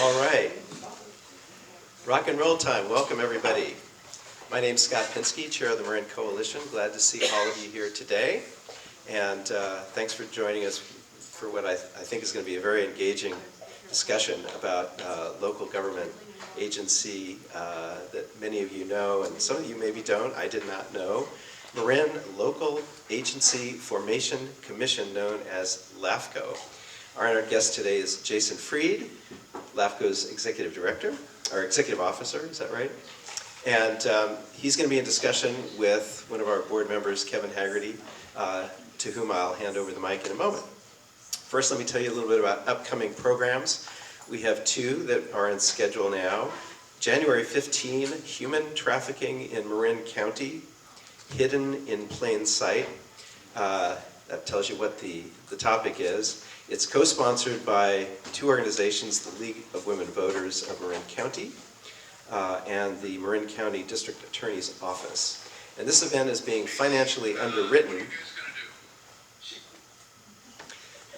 All right. Rock and roll time. Welcome, everybody. My name's Scott Pinsky, Chair of the Marin Coalition. Glad to see all of you here today. And thanks for joining us for what I think is going to be a very engaging discussion about local government agency that many of you know, and some of you maybe don't. I did not know. Marin Local Agency Formation Commission, known as LAFCo. Our honored guest today is Jason Freed, LAFCo's Executive Director, or Executive Officer, is that right? And he's going to be in discussion with one of our board members, Kevin Haggerty, to whom I'll hand over the mic in a moment. First, let me tell you a little bit about upcoming programs. We have two that are in schedule now. January 15, Human Trafficking in Marin County, Hidden in Plain Sight. That tells you what the topic is. It's co-sponsored by two organizations, the League of Women Voters of Marin County and the Marin County District Attorney's Office. And this event is being financially underwritten.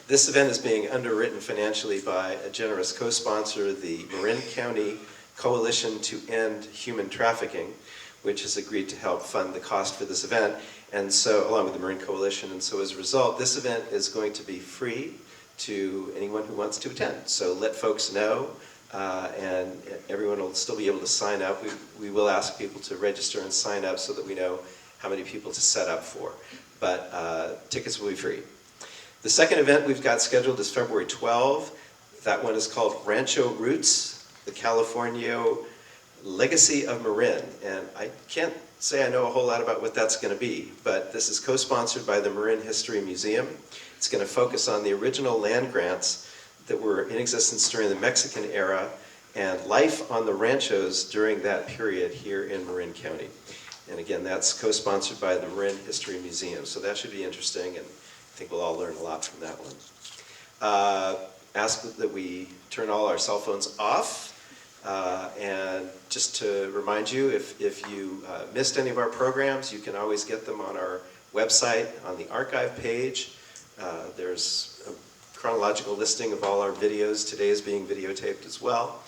This event is being underwritten financially by a generous co-sponsor, the Marin County Coalition to End Human Trafficking, which has agreed to help fund the cost for this event, and so, along with the Marin Coalition. And so as a result, this event is going to be free to anyone who wants to attend. So let folks know, and everyone will still be able to sign up. We will ask people to register and sign up so that we know how many people to set up for. But tickets will be free. The second event we've got scheduled is February 12. That one is called Rancho Roots, the California Legacy of Marin. And I can't say I know a whole lot about what that's going to be, but this is co-sponsored by the Marin History Museum. It's going to focus on the original land grants that were in existence during the Mexican era and life on the ranchos during that period here in Marin County. And again, that's co-sponsored by the Marin History Museum, so that should be interesting, and I think we'll all learn a lot from that one. Ask that we turn all our cell phones off. And just to remind you, if you missed any of our programs, you can always get them on our website on the archive page. There's a chronological listing of all our videos. Today is being videotaped as well.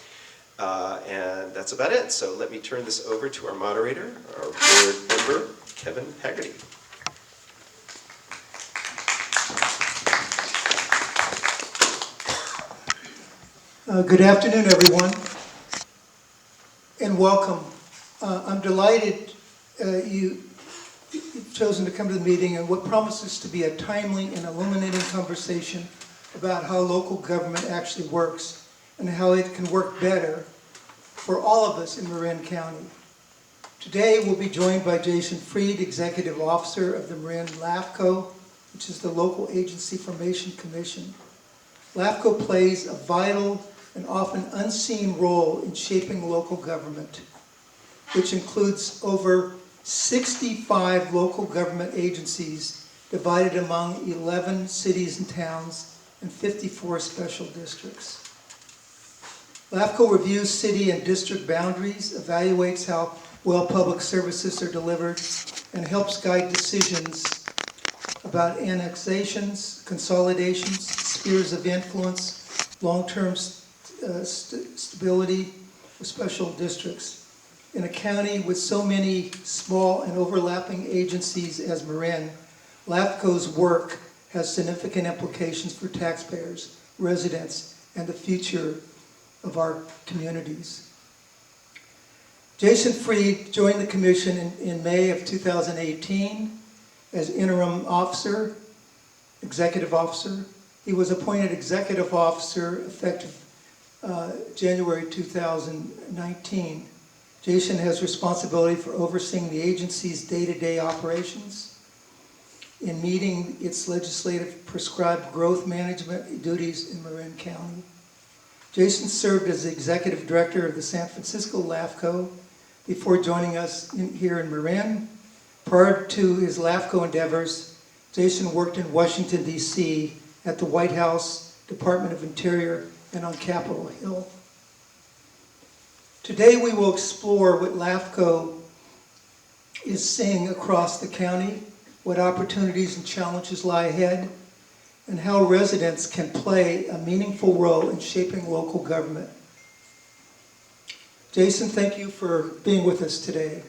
And that's about it. So let me turn this over to our moderator, our board member, Kevin Haggerty. Good afternoon, everyone, and welcome. I'm delighted you've chosen to come to the meeting and what promises to be a timely and illuminating conversation about how local government actually works and how it can work better for all of us in Marin County. Today we'll be joined by Jason Freed, Executive Officer of the Marin LAFCo, which is the Local Agency Formation Commission. LAFCo plays a vital and often unseen role in shaping local government, which includes over 65 local government agencies divided among 11 cities and towns and 54 special districts. LAFCo reviews city and district boundaries, evaluates how well public services are delivered, and helps guide decisions about annexations, consolidations, spheres of influence, long-term stability of special districts. In a county with so many small and overlapping agencies as Marin, LAFCo's work has significant implications for taxpayers, residents, and the future of our communities. Jason Freed joined the Commission in May of 2018 as interim officer, executive officer. He was appointed executive officer effective January 2019. Jason has responsibility for overseeing the agency's day-to-day operations, in meeting its legislative prescribed growth management duties in Marin County. Jason served as the executive director of the San Francisco LAFCo before joining us here in Marin. Prior to his LAFCo endeavors, Jason worked in Washington, D.C. at the White House, Department of Interior, and on Capitol Hill. Today we will explore what LAFCo is seeing across the county, what opportunities and challenges lie ahead, and how residents can play a meaningful role in shaping local government Jason, thank you for being with us today.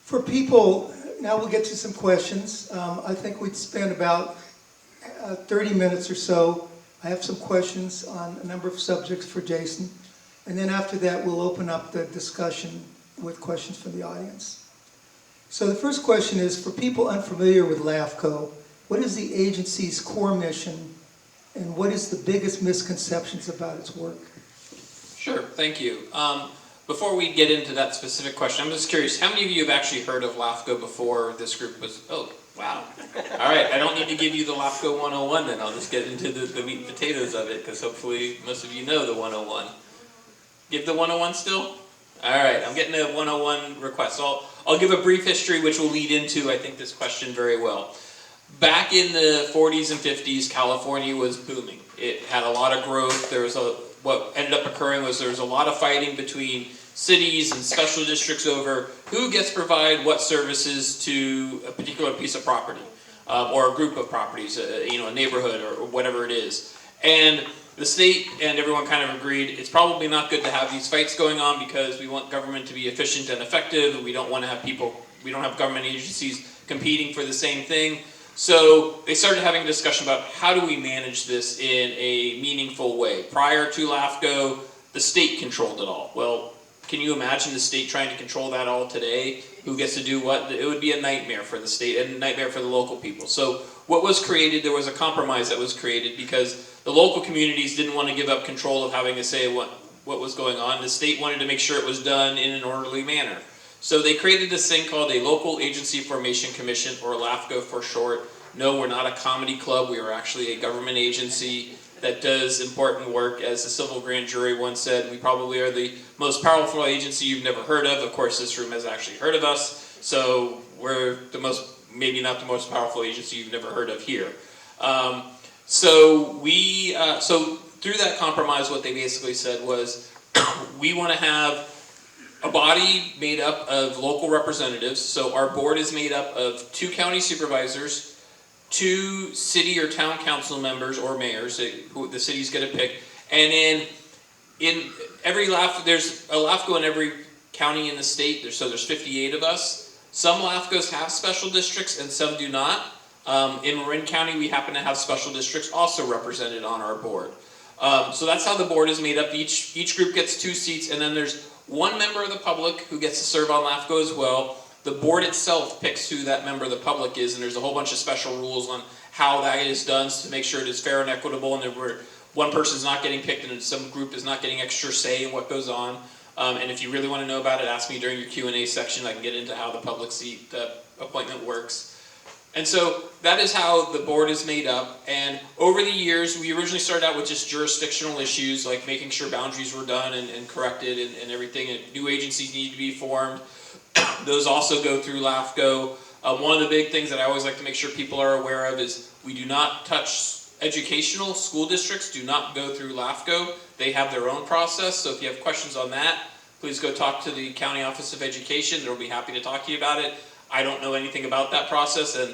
For people, now we'll get to some questions. I think we'd spend about 30 minutes or so. I have some questions on a number of subjects for Jason. And then after that, we'll open up the discussion with questions from the audience. So the first question is, for people unfamiliar with LAFCo, what is the agency's core mission, and what is the biggest misconceptions about its work? Sure, thank you. Before we get into that specific question, I'm just curious, how many of you have actually heard of LAFCo before this group was, oh, wow. All right, I don't need to give you the LAFCo 101 then, I'll just get into the meat and potatoes of it, because hopefully most of you know the 101. Give the 101 still? All right, I'm getting a 101 request. So I'll give a brief history, which will lead into, I think, this question very well. Back in the 40s and 50s, California was booming. It had a lot of growth. What ended up occurring was there was a lot of fighting between cities and special districts over who gets to provide what services to a particular piece of property or a group of properties, a neighborhood or whatever it is. And the state and everyone kind of agreed it's probably not good to have these fights going on because we want government to be efficient and effective, and we don't want to have we don't have government agencies competing for the same thing. So they started having a discussion about how do we manage this in a meaningful way. Prior to LAFCo, the state controlled it all. Well, can you imagine the state trying to control that all today? Who gets to do what? It would be a nightmare for the state and a nightmare for the local people. So what was created, there was a compromise that was created because the local communities didn't want to give up control of having to say what was going on. The state wanted to make sure it was done in an orderly manner. So they created this thing called a Local Agency Formation Commission, or LAFCo for short. No, we're not a comedy club. We are actually a government agency that does important work. As the civil grand jury once said, we probably are the most powerful agency you've never heard of. Of course, this room has actually heard of us. So we're maybe not the most powerful agency you've never heard of here. So through that compromise, what they basically said was, we want to have a body made up of local representatives. So our board is made up of 2 county supervisors, 2 city or town council members or mayors, who the city's going to pick, and then in every there's a LAFCo in every county in the state. There's 58 of us. Some LAFCos have special districts and some do not. In Marin County, we happen to have special districts also represented on our board. So that's how the board is made up. Each group gets 2 seats, and then there's 1 member of the public who gets to serve on LAFCO as well. The board itself picks who that member of the public is, and there's a whole bunch of special rules on how that is done to make sure it is fair and equitable, and where one person's not getting picked and some group is not getting extra say in what goes on. And if you really want to know about it, ask me during your Q&A section. I can get into how the public seat appointment works. And so that is how the board is made up. And over the years, we originally started out with just jurisdictional issues, like making sure boundaries were done and corrected and everything. And new agencies need to be formed. Those also go through LAFCO. One of the big things that I always like to make sure people are aware of is we do not touch educational. School districts do not go through LAFCO. They have their own process. So if you have questions on that, please go talk to the County Office of Education. They'll be happy to talk to you about it. I don't know anything about that process, and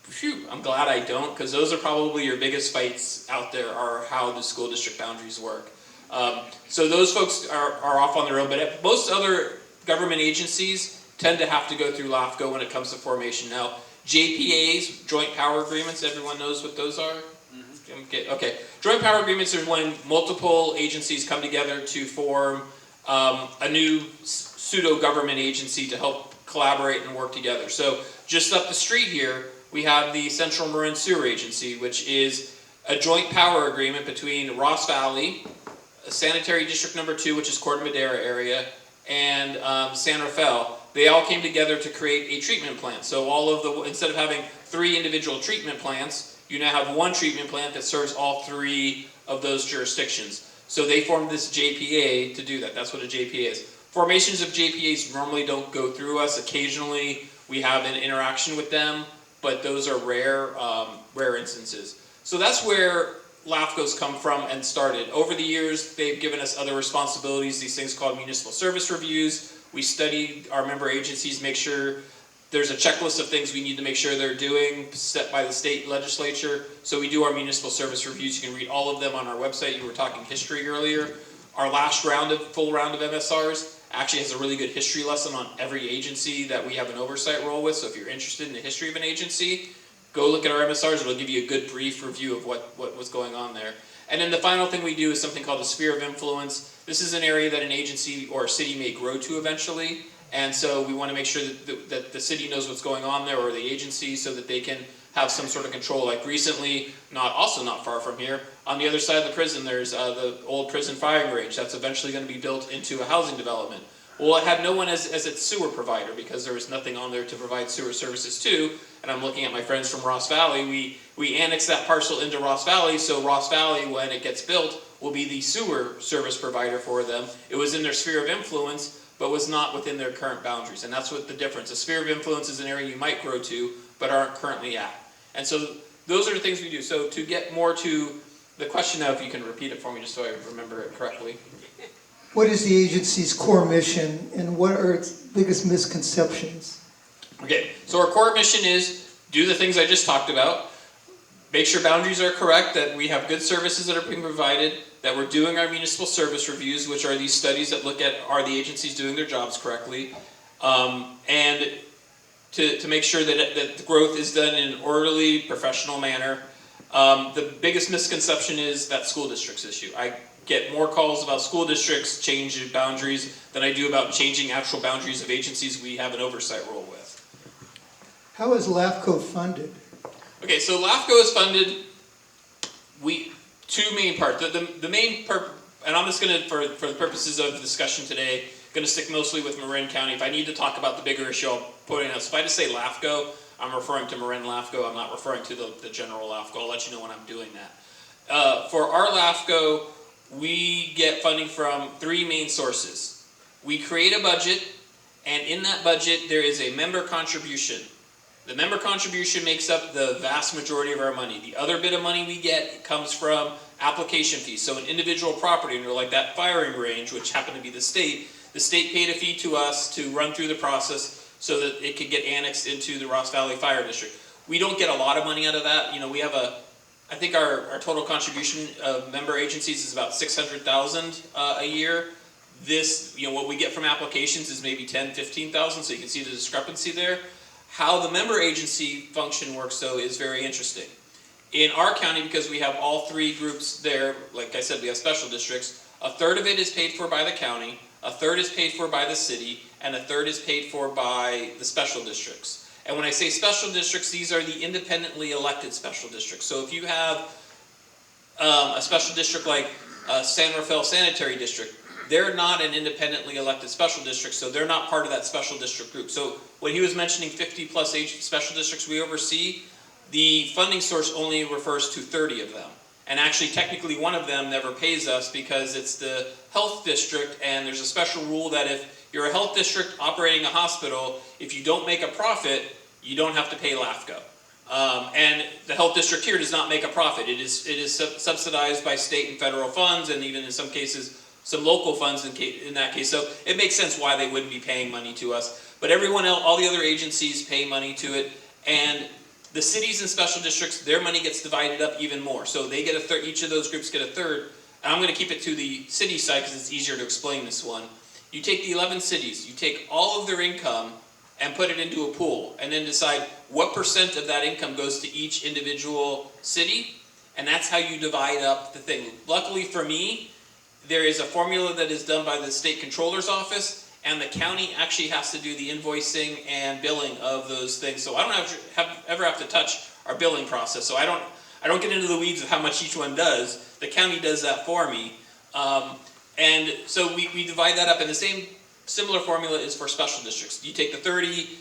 phew, I'm glad I don't, because those are probably your biggest fights out there, are how the school district boundaries work. So those folks are off on their own, but most other government agencies tend to have to go through LAFCO when it comes to formation. Now, JPAs, joint power agreements, everyone knows what those are? Mm-hmm. Okay. Joint power agreements are when multiple agencies come together to form a new pseudo-government agency to help collaborate and work together. So just up the street here, we have the Central Marin Sewer Agency, which is a joint power agreement between Ross Valley, Sanitary District Number 2, which is Corte Madera area, and San Rafael. They all came together to create a treatment plant. So instead of having 3 individual treatment plants, you now have 1 treatment plant that serves all 3 of those jurisdictions. So they formed this JPA to do that. That's what a JPA is. Formations of JPAs normally don't go through us. Occasionally we have an interaction with them, but those are rare instances. So that's where LAFCO's come from and started. Over the years, they've given us other responsibilities, these things called municipal service reviews. We study our member agencies, make sure there's a checklist of things we need to make sure they're doing, set by the state legislature. So we do our municipal service reviews. You can read all of them on our website. You were talking history earlier. Our last full round of MSRs actually has a really good history lesson on every agency that we have an oversight role with. So if you're interested in the history of an agency, go look at our MSRs. It'll give you a good brief review of what was going on there. And then the final thing we do is something called the sphere of influence. This is an area that an agency or a city may grow to eventually. And so we want to make sure that the city knows what's going on there, or the agency, so that they can have some sort of control. Like recently, also not far from here, on the other side of the prison, there's the old prison firing range. That's eventually going to be built into a housing development. Well, it had no one as its sewer provider because there was nothing on there to provide sewer services to. And I'm looking at my friends from Ross Valley. We annexed that parcel into Ross Valley, so Ross Valley, when it gets built, will be the sewer service provider for them. It was in their sphere of influence, but was not within their current boundaries. And that's what the difference. A sphere of influence is an area you might grow to, but aren't currently at. And so those are the things we do. So to get more to the question now, if you can repeat it for me just so I remember it correctly. What is the agency's core mission, and what are its biggest misconceptions? Okay, so our core mission is do the things I just talked about, make sure boundaries are correct, that we have good services that are being provided, that we're doing our municipal service reviews, which are these studies that look at are the agencies doing their jobs correctly, and to make sure that the growth is done in an orderly, professional manner. The biggest misconception is that school districts issue. I get more calls about school districts changing boundaries than I do about changing actual boundaries of agencies we have an oversight role with. How is LAFCo funded? Okay, so LAFCo is funded, two main parts. The main and I'm just going to, for the purposes of discussion today, going to stick mostly with Marin County. If I need to talk about the bigger issue, I'll put it in. So if I just say LAFCo, I'm referring to Marin LAFCO. I'm not referring to the general LAFCO. I'll let you know when I'm doing that. For our LAFCO, we get funding from three main sources. We create a budget, and in that budget, there is a member contribution. The member contribution makes up the vast majority of our money. The other bit of money we get comes from application fees. So an individual property owner, like that firing range, which happened to be the state paid a fee to us to run through the process so that it could get annexed into the Ross Valley Fire District. We don't get a lot of money out of that. You know, we have I think our total contribution of member agencies is about $600,000 a year. This, what we get from applications is maybe $10,000, $15,000, so you can see the discrepancy there. How the member agency function works, though, is very interesting. In our county, because we have all three groups there, like I said, we have special districts, a third of it is paid for by the county, a third is paid for by the city, and a third is paid for by the special districts. And when I say special districts, these are the independently elected special districts. So if you have a special district like San Rafael Sanitary District, they're not an independently elected special district, so they're not part of that special district group. So when he was mentioning 50 plus special districts we oversee, the funding source only refers to 30 of them. And actually, technically, one of them never pays us because it's the health district, and there's a special rule that if you're a health district operating a hospital, if you don't make a profit, you don't have to pay LAFCo. And the health district here does not make a profit. It is subsidized by state and federal funds, and even in some cases, some local funds in that case. So it makes sense why they wouldn't be paying money to us. But everyone else, all the other agencies pay money to it, and the cities and special districts, their money gets divided up even more. So they get a third, each of those groups get a third. And I'm going to keep it to the city side because it's easier to explain this one. You take the 11 cities, you take all of their income and put it into a pool, and then decide what % of that income goes to each individual city, and that's how you divide up the thing. Luckily for me, there is a formula that is done by the state controller's office, and the county actually has to do the invoicing and billing of those things. So I don't ever have to touch our billing process. So I don't get into the weeds of how much each one does. The county does that for me. And so we divide that up, and the similar formula is for special districts. You take the 30,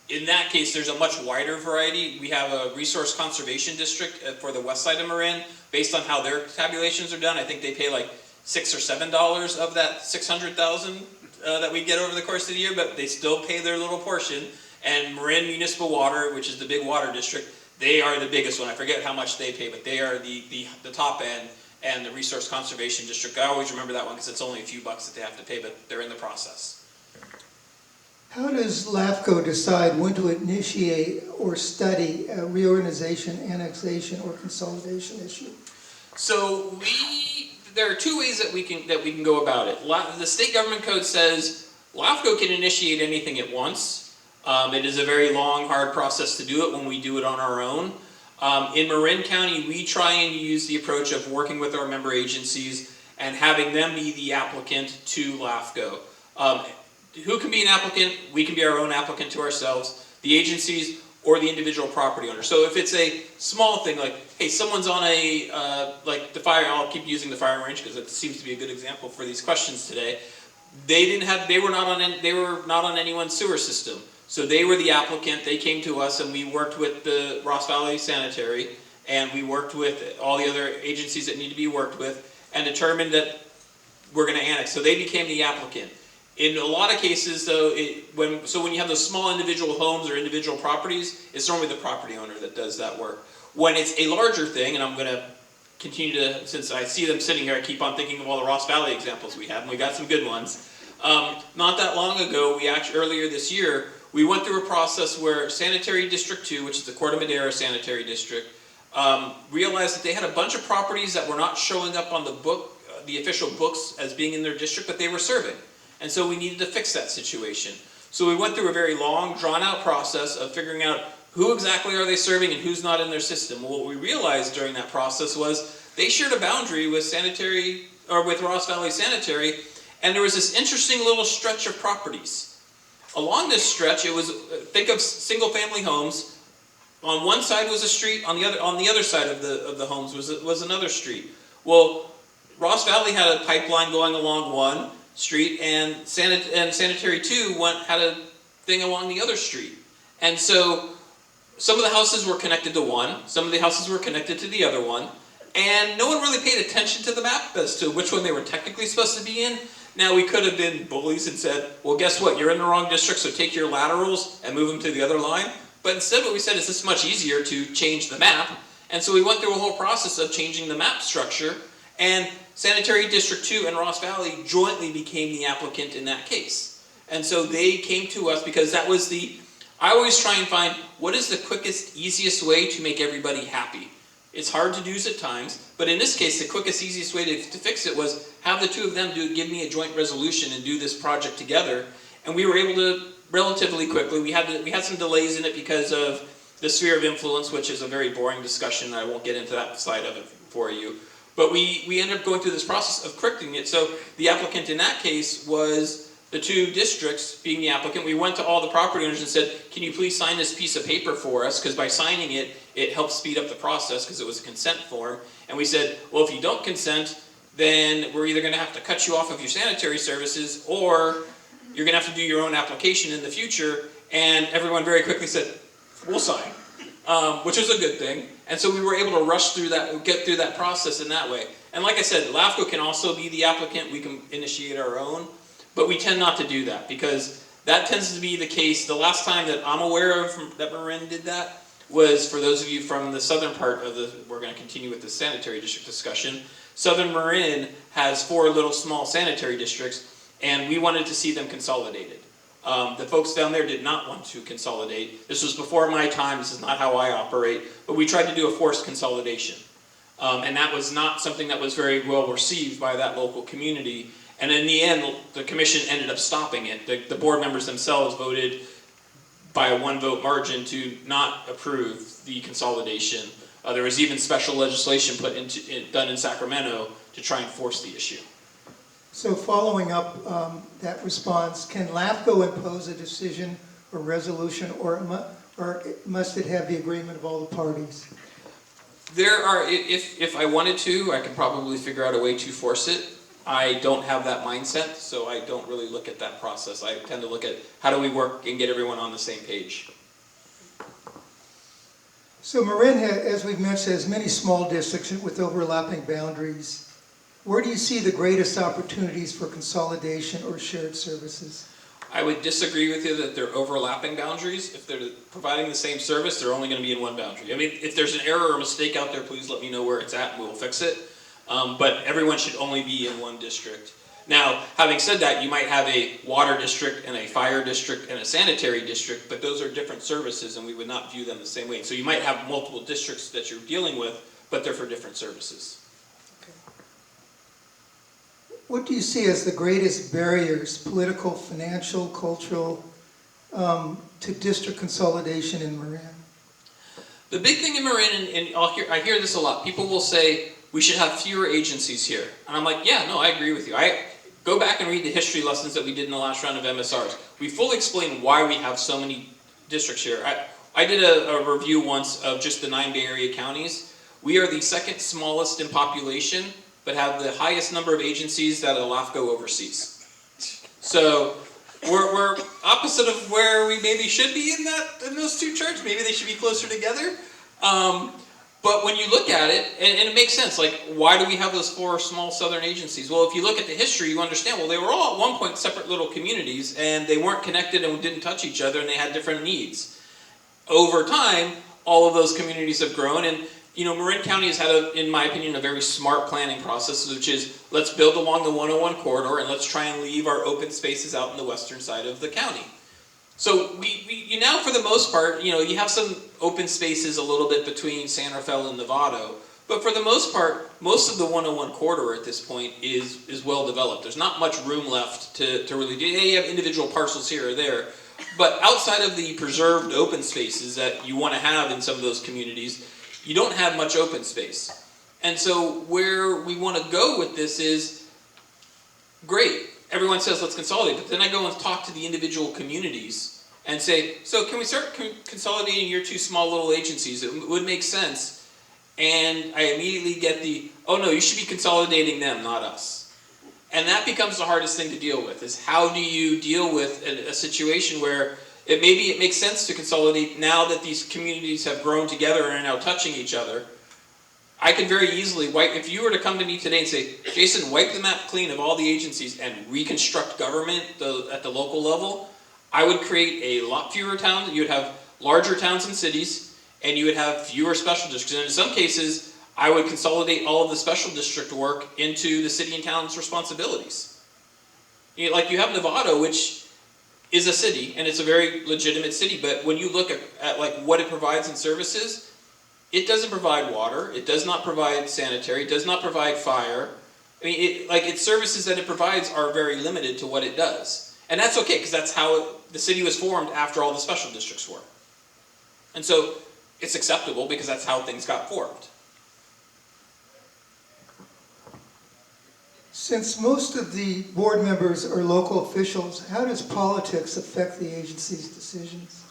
in that case there's a much wider variety. We have a resource conservation district for the west side of Marin. Based on how their tabulations are done, I think they pay like $6 or $7 of that $600,000 that we get over the course of the year, but they still pay their little portion. And Marin Municipal Water, which is the big water district, they are the biggest one. I forget how much they pay, but they are the top end. And the Resource Conservation District, I always remember that one because it's only a few bucks that they have to pay, but they're in the process. How does LAFCo decide when to initiate or study a reorganization, annexation, or consolidation issue? So there are two ways that we can go about it. The state government code says LAFCo can initiate anything at once. It is a very long, hard process to do it when we do it on our own. In Marin County, we try and use the approach of working with our member agencies and having them be the applicant to LAFCo. Who can be an applicant? We can be our own applicant to ourselves, the agencies, or the individual property owner. So if it's a small thing like, hey, someone's on a, like the fire, I'll keep using the firing range because it seems to be a good example for these questions today. They were not on anyone's sewer system. So they were the applicant, they came to us and we worked with the Ross Valley Sanitary and we worked with all the other agencies that need to be worked with and determined that we're gonna annex. So they became the applicant. In a lot of cases though, when you have those small individual homes or individual properties, it's normally the property owner that does that work. When it's a larger thing, and I'm gonna continue to, since I see them sitting here, I keep on thinking of all the Ross Valley examples we have, and we got some good ones. Not that long ago, earlier this year, we went through a process where Sanitary District 2, which is the Corte Madera Sanitary District, realized that they had a bunch of properties that were not showing up on the official books as being in their district, but they were serving. And so we needed to fix that situation. So we went through a very long, drawn-out process of figuring out who exactly are they serving and who's not in their system. Well, what we realized during that process was they shared a boundary with with Ross Valley Sanitary, and there was this interesting little stretch of properties. Along this stretch, it was, think of single-family homes. On one side was a street, on the other side of the homes was another street. Well, Ross Valley had a pipeline going along one street, and Sanitary 2 had a thing along the other street. And so some of the houses were connected to one, some of the houses were connected to the other one, and no one really paid attention to the map as to which one they were technically supposed to be in. Now we could have been bullies and said, well guess what, you're in the wrong district, so take your laterals and move them to the other line. But instead what we said is it's much easier to change the map. And so we went through a whole process of changing the map structure, and Sanitary District 2 and Ross Valley jointly became the applicant in that case. And so they came to us because that was I always try and find what is the quickest, easiest way to make everybody happy. It's hard to do at times, but in this case, the quickest, easiest way to fix it was have the two of them give me a joint resolution and do this project together. And we were able to relatively quickly. We had some delays in it because of the sphere of influence, which is a very boring discussion. I won't get into that side of it for you. But we ended up going through this process of correcting it. So the applicant in that case was the two districts being the applicant. We went to all the property owners and said, can you please sign this piece of paper for us? Because by signing it, it helps speed up the process because it was a consent form. And we said, well, if you don't consent, then we're either going to have to cut you off of your sanitary services or you're going to have to do your own application in the future. And everyone very quickly said, we'll sign, which was a good thing. And so we were able to rush through that, get through that process in that way. And like I said, LAFCo can also be the applicant. We can initiate our own, but we tend not to do that because that tends to be the case. The last time that I'm aware of that Marin did that was for those of you from the southern part of we're going to continue with the sanitary district discussion. Southern Marin has 4 little small sanitary districts, and we wanted to see them consolidated. The folks down there did not want to consolidate. This was before my time, this is not how I operate, but we tried to do a forced consolidation. And that was not something that was very well received by that local community. And in the end, the commission ended up stopping it. The board members themselves voted by a 1-vote margin to not approve the consolidation. There was even special legislation done in Sacramento to try and force the issue. So following up that response, can LAFCo impose a decision or resolution, or must it have the agreement of all the parties? There are, if I wanted to, I could probably figure out a way to force it. I don't have that mindset, so I don't really look at that process. I tend to look at how do we work and get everyone on the same page. So Marin, as we've mentioned, has many small districts with overlapping boundaries. Where do you see the greatest opportunities for consolidation or shared services? I would disagree with you that they're overlapping boundaries. If they're providing the same service, they're only going to be in one boundary. I mean, if there's an error or mistake out there, please let me know where it's at and we'll fix it. But everyone should only be in one district. Now, having said that, you might have a water district and a fire district and a sanitary district, but those are different services and we would not view them the same way. So you might have multiple districts that you're dealing with, but they're for different services. what do you see as the greatest barriers, political, financial, cultural, to district consolidation in Marin? The big thing in Marin, and I hear this a lot, people will say, we should have fewer agencies here. And I'm like, yeah, no, I agree with you. Go back and read the history lessons that we did in the last round of MSRs. We fully explain why we have so many districts here. I did a review once of just the 9 Bay Area counties. We are the second smallest in population, but have the highest number of agencies that a LAFCo oversees. So we're opposite of where we maybe should be in those two charts. Maybe they should be closer together. But when you look at it, and it makes sense, like, why do we have those 4 small southern agencies? Well, if you look at the history, you understand, well, they were all at one point separate little communities, and they weren't connected and didn't touch each other, and they had different needs. Over time, all of those communities have grown, and Marin County has had, in my opinion, a very smart planning process, which is, let's build along the 101 corridor, and let's try and leave our open spaces out in the western side of the county. So you now, for the most part, you have some open spaces a little bit between San Rafael and Novato, but for the most part, most of the 101 corridor at this point is well developed. There's not much room left to really do. You have individual parcels here or there, but outside of the preserved open spaces that you want to have in some of those communities, you don't have much open space. And so where we want to go with this is, great, everyone says let's consolidate, but then I go and talk to the individual communities and say, so can we start consolidating your 2 small little agencies? It would make sense. And I immediately get oh no, you should be consolidating them, not us. And that becomes the hardest thing to deal with, is how do you deal with a situation where maybe it makes sense to consolidate now that these communities have grown together and are now touching each other. I could very easily if you were to come to me today and say, Jason, wipe the map clean of all the agencies and reconstruct government at the local level, I would create a lot fewer towns. You would have larger towns and cities, and you would have fewer special districts. And in some cases, I would consolidate all of the special district work into the city and town's responsibilities. Like you have Novato, which is a city, and it's a very legitimate city, but when you look at like what it provides in services, it doesn't provide water, it does not provide sanitary, it does not provide fire. I mean, its services that it provides are very limited to what it does. And that's okay, because that's how the city was formed after all the special districts were. And so it's acceptable because that's how things got formed. Since most of the board members are local officials, how does politics affect the agency's decisions?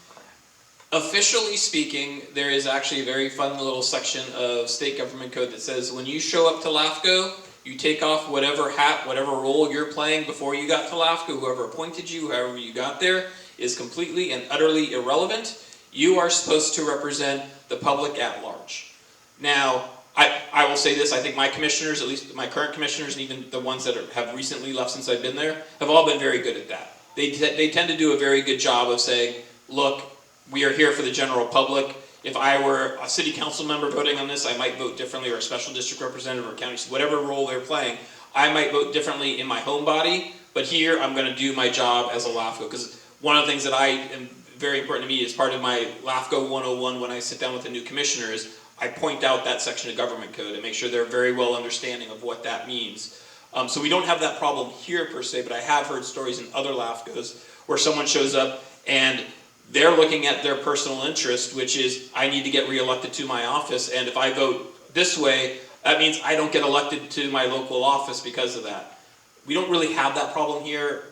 Officially speaking, there is actually a very fun little section of state government code that says when you show up to LAFCo, you take off whatever hat, whatever role you're playing before you got to LAFCo. Whoever appointed you, however you got there, is completely and utterly irrelevant. You are supposed to represent the public at large. Now, I will say this, I think my commissioners, at least my current commissioners, and even the ones that have recently left since I've been there, have all been very good at that. They tend to do a very good job of saying, look, we are here for the general public. If I were a city council member voting on this, I might vote differently, or a special district representative or county, whatever role they're playing, I might vote differently in my home body, but here I'm going to do my job as a LAFCo, because one of the things that I am very important to me as part of my LAFCo 101 when I sit down with a new commissioner is I point out that section of government code and make sure they're very well understanding of what that means. So we don't have that problem here per se, but I have heard stories in other LAFCos where someone shows up and they're looking at their personal interest, which is I need to get reelected to my office, and if I vote this way, that means I don't get elected to my local office because of that. We don't really have that problem here.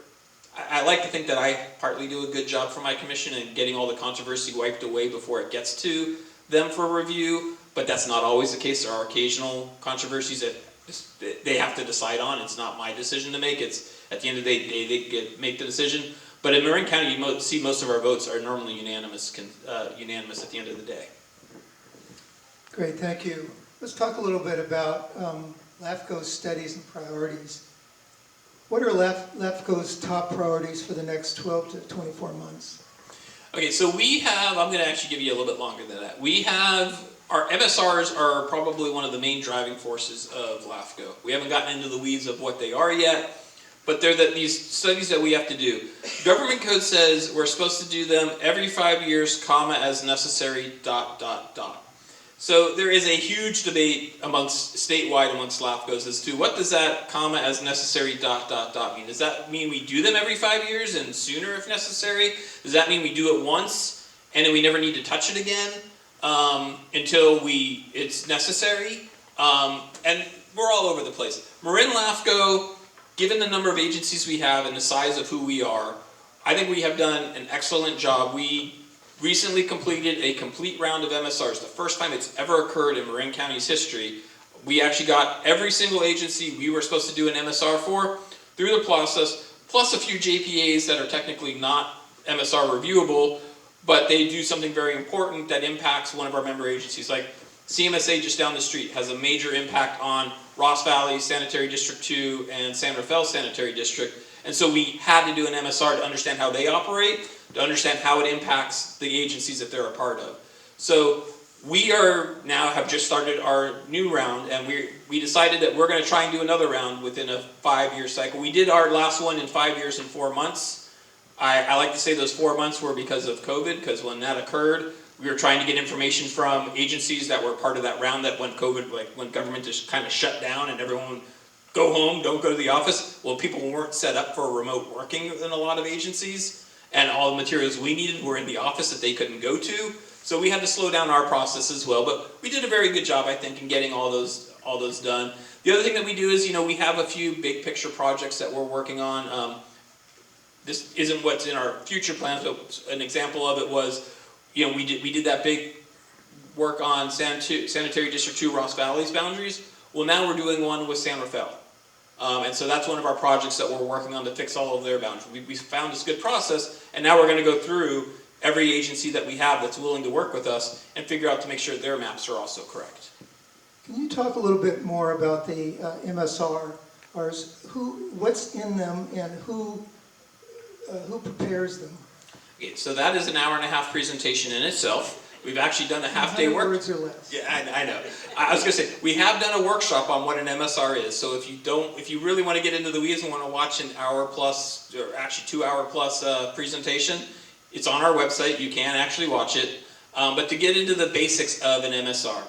I like to think that I partly do a good job for my commission in getting all the controversy wiped away before it gets to them for review, but that's not always the case. There are occasional controversies that they have to decide on. It's not my decision to make. It's at the end of the day, they make the decision. But in Marin County, you see most of our votes are normally unanimous at the end of the day. Great, thank you. Let's talk a little bit about LAFCO's studies and priorities. What are LAFCO's top priorities for the next 12 to 24 months? Okay, so we have, I'm going to actually give you a little bit longer than that. We have, our MSRs are probably one of the main driving forces of LAFCO. We haven't gotten into the weeds of what they are yet, but they're these studies that we have to do. Government code says we're supposed to do them every 5 years, comma, as necessary, ... So there is a huge debate statewide amongst LAFCos as to what does that comma as necessary ... mean? Does that mean we do them every 5 years and sooner if necessary? Does that mean we do it once and then we never need to touch it again until it's necessary? And we're all over the place. Marin LAFCo, given the number of agencies we have and the size of who we are, I think we have done an excellent job. We recently completed a complete round of MSRs, the first time it's ever occurred in Marin County's history. We actually got every single agency we were supposed to do an MSR for through the process, plus a few JPAs that are technically not MSR reviewable, but they do something very important that impacts one of our member agencies. Like CMSA just down the street has a major impact on Ross Valley Sanitary District 2 and San Rafael Sanitary District. And so we had to do an MSR to understand how they operate, to understand how it impacts the agencies that they're a part of. So we have just started our new round, and we decided that we're going to try and do another round within a 5-year cycle. We did our last one in 5 years and 4 months. I like to say those 4 months were because of COVID, because when that occurred, we were trying to get information from agencies that were part of that round that when COVID, like when government just kind of shut down and everyone would go home, don't go to the office. Well, people weren't set up for remote working in a lot of agencies, and all the materials we needed were in the office that they couldn't go to. So we had to slow down our process as well, but we did a very good job, I think, in getting all those done. The other thing that we do is, we have a few big picture projects that we're working on. This isn't what's in our future plans, but an example of it was, we did that big work on Sanitary District 2 Ross Valley's boundaries. Well, now we're doing one with San Rafael. And so that's one of our projects that we're working on to fix all of their boundaries. We found this good process, and now we're going to go through every agency that we have that's willing to work with us and figure out to make sure their maps are also correct. Can you talk a little bit more about the MSRs? What's in them, and who prepares them? Okay, so that is an hour-and-a-half presentation in itself. We've actually done a half-day work. Words or less. Yeah, I know. I was going to say, we have done a workshop on what an MSR is. So if you really want to get into the weeds and want to watch an hour-plus, or actually 2-hour-plus presentation, it's on our website. You can actually watch it. But to get into the basics of an MSR,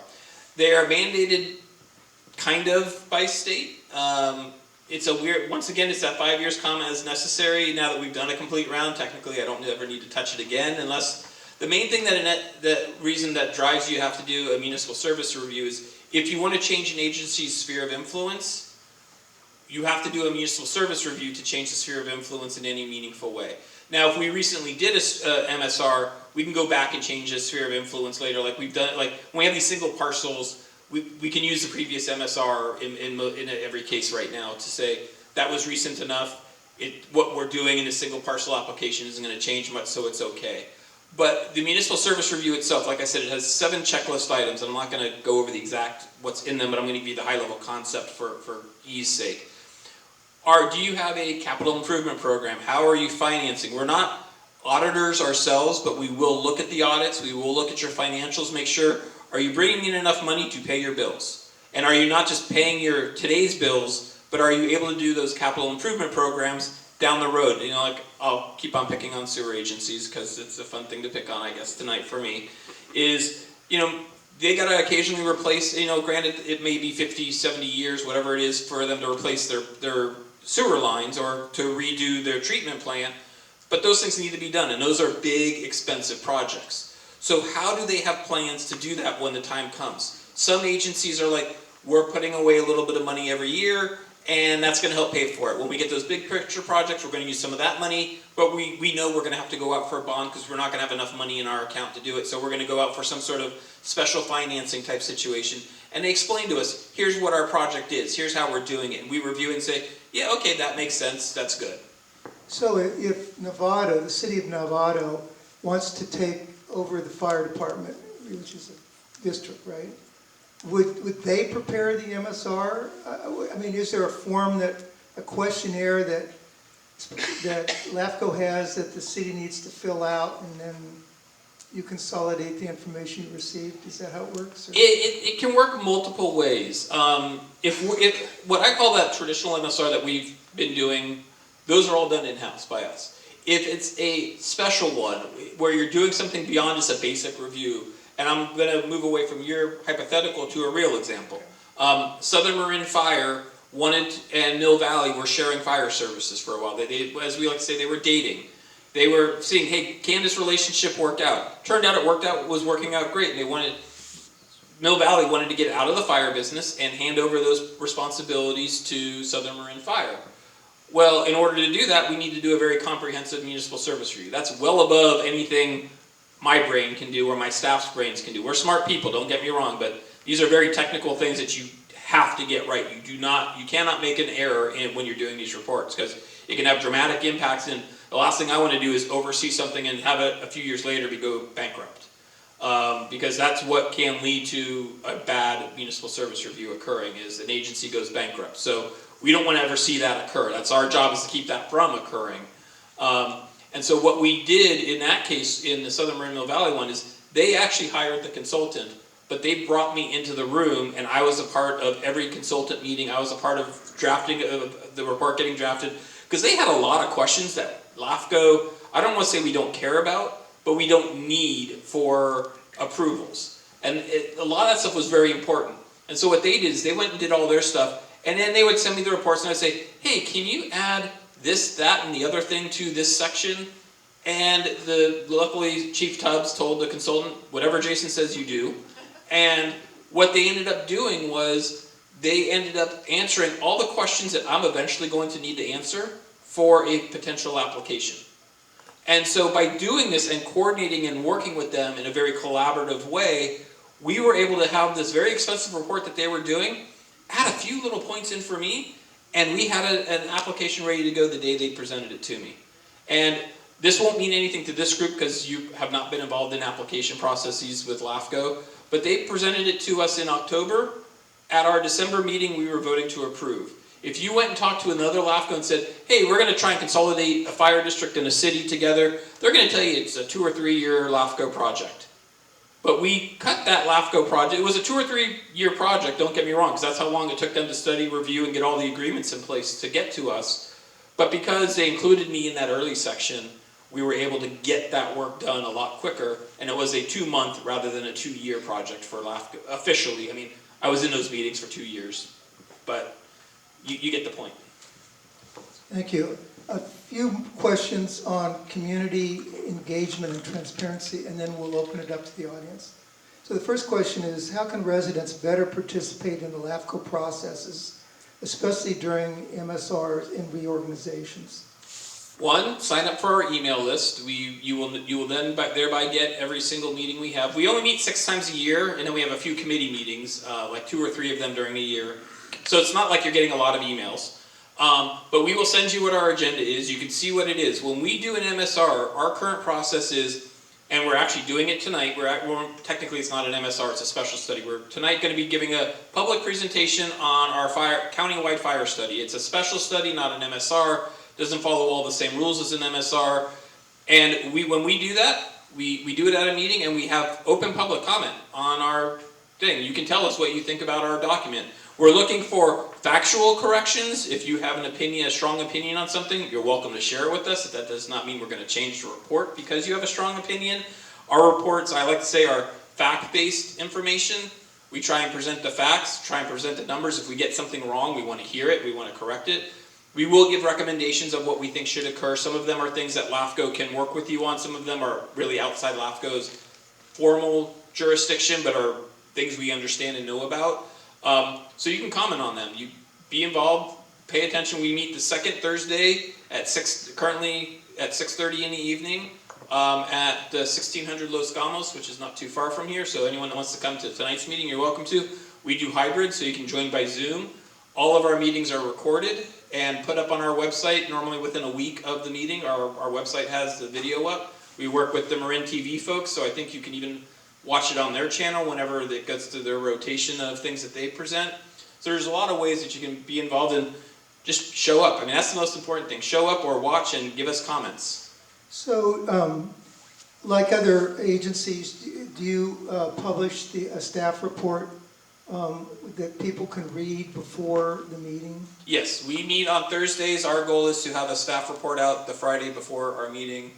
they are mandated kind of by state. It's a weird, once again, it's that 5 years comma as necessary. Now that we've done a complete round, technically I don't ever need to touch it again unless, the main thing the reason that drives you have to do a municipal service review is if you want to change an agency's sphere of influence, you have to do a municipal service review to change the sphere of influence in any meaningful way. Now, if we recently did a MSR, we can go back and change the sphere of influence later, like we've done. Like when we have these single parcels, we can use the previous MSR in every case right now to say that was recent enough. What we're doing in a single parcel application isn't going to change much, so it's okay. But the municipal service review itself, like I said, it has 7 checklist items. I'm not going to go over the exact what's in them, but I'm going to give you the high-level concept for ease sake. Do you have a capital improvement program? How are you financing? We're not auditors ourselves, but we will look at the audits. We will look at your financials, make sure, are you bringing in enough money to pay your bills? And are you not just paying your today's bills, but are you able to do those capital improvement programs down the road? Like I'll keep on picking on sewer agencies because it's a fun thing to pick on, I guess, tonight for me, is, they got to occasionally replace, granted it may be 50, 70 years, whatever it is, for them to replace their sewer lines or to redo their treatment plant, but those things need to be done, and those are big, expensive projects. So how do they have plans to do that when the time comes? Some agencies are like, we're putting away a little bit of money every year, and that's going to help pay for it. When we get those big picture projects, we're going to use some of that money, but we know we're going to have to go out for a bond because we're not going to have enough money in our account to do it, so we're going to go out for some sort of special financing type situation. And they explain to us, here's what our project is, here's how we're doing it, and we review it and say, yeah, okay, that makes sense, that's good. So if Novato, the city of Novato, wants to take over the fire department, which is a district, right? Would they prepare the MSR? I mean, is there a form a questionnaire that LAFCo has that the city needs to fill out, and then you consolidate the information you received? Is that how it works? It can work multiple ways. If what I call that traditional MSR that we've been doing, those are all done in-house by us. If it's a special one where you're doing something beyond just a basic review, and I'm going to move away from your hypothetical to a real example. Southern Marin Fire and Mill Valley were sharing fire services for a while. They, as we like to say, they were dating. They were seeing, hey, can this relationship work out? Turned out it was working out great. And Mill Valley wanted to get out of the fire business and hand over those responsibilities to Southern Marin Fire. Well, in order to do that, we need to do a very comprehensive municipal service review. That's well above anything my brain can do or my staff's brains can do. We're smart people, don't get me wrong, but these are very technical things that you have to get right. You cannot make an error when you're doing these reports, because it can have dramatic impacts, and the last thing I want to do is oversee something and have it a few years later go bankrupt. Because that's what can lead to a bad municipal service review occurring, is an agency goes bankrupt. So we don't want to ever see that occur. That's our job, is to keep that from occurring. And so what we did in that case, in the Southern Marin Mill Valley one, is they actually hired the consultant, but they brought me into the room, and I was a part of every consultant meeting. I was a part of drafting the report getting drafted, because they had a lot of questions that LAFCo, I don't want to say we don't care about, but we don't need for approvals. And a lot of that stuff was very important. And so what they did is they went and did all their stuff, and then they would send me the reports, and I'd say, hey, can you add this, that, and the other thing to this section? And luckily Chief Tubbs told the consultant, whatever Jason says you do. And what they ended up doing was they ended up answering all the questions that I'm eventually going to need to answer for a potential application. And so by doing this and coordinating and working with them in a very collaborative way, we were able to have this very expensive report that they were doing, add a few little points in for me, and we had an application ready to go the day they presented it to me. And this won't mean anything to this group because you have not been involved in application processes with LAFCo, but they presented it to us in October. At our December meeting, we were voting to approve. If you went and talked to another LAFCo and said, hey, we're going to try and consolidate a fire district and a city together, they're going to tell you it's a 2 or 3 year LAFCo project. But we cut that LAFCO project. It was a 2 or 3 year project, don't get me wrong, because that's how long it took them to study, review, and get all the agreements in place to get to us. But because they included me in that early section, we were able to get that work done a lot quicker, and it was a 2-month rather than a 2-year project for LAFCO, officially. I mean, I was in those meetings for 2 years, but you get the point. Thank you. A few questions on community engagement and transparency, and then we'll open it up to the audience. So the first question is, how can residents better participate in the LAFCo processes, especially during MSRs and reorganizations? One, sign up for our email list. You will then thereby get every single meeting we have. We only meet 6 times a year, and then we have a few committee meetings, like 2 or 3 of them during the year. So it's not like you're getting a lot of emails. But we will send you what our agenda is. You can see what it is. When we do an MSR, our current process is, and we're actually doing it tonight, technically it's not an MSR, it's a special study. We're tonight going to be giving a public presentation on our county-wide fire study. It's a special study, not an MSR. Doesn't follow all the same rules as an MSR. And when we do that, we do it at a meeting, and we have open public comment on our thing. You can tell us what you think about our document. We're looking for factual corrections. If you have an opinion, a strong opinion on something, you're welcome to share it with us. That does not mean we're going to change the report because you have a strong opinion. Our reports, I like to say, are fact-based information. We try and present the facts, try and present the numbers. If we get something wrong, we want to hear it, we want to correct it. We will give recommendations of what we think should occur. Some of them are things that LAFCo can work with you on. Some of them are really outside LAFCo's formal jurisdiction, but are things we understand and know about. So you can comment on them. You be involved, pay attention. We meet the second Thursday at currently at 6:30 in the evening at the 1600 Los Gamos, which is not too far from here. So anyone that wants to come to tonight's meeting, you're welcome to. We do hybrid, so you can join by Zoom. All of our meetings are recorded and put up on our website normally within a week of the meeting. Our website has the video up. We work with the Marin TV folks, so I think you can even watch it on their channel whenever it gets to their rotation of things that they present. So there's a lot of ways that you can be involved in. Just show up. I mean, that's the most important thing. Show up or watch and give us comments. So, like other agencies, do you publish a staff report that people can read before the meeting? Yes, we meet on Thursdays. Our goal is to have a staff report out the Friday before our meeting.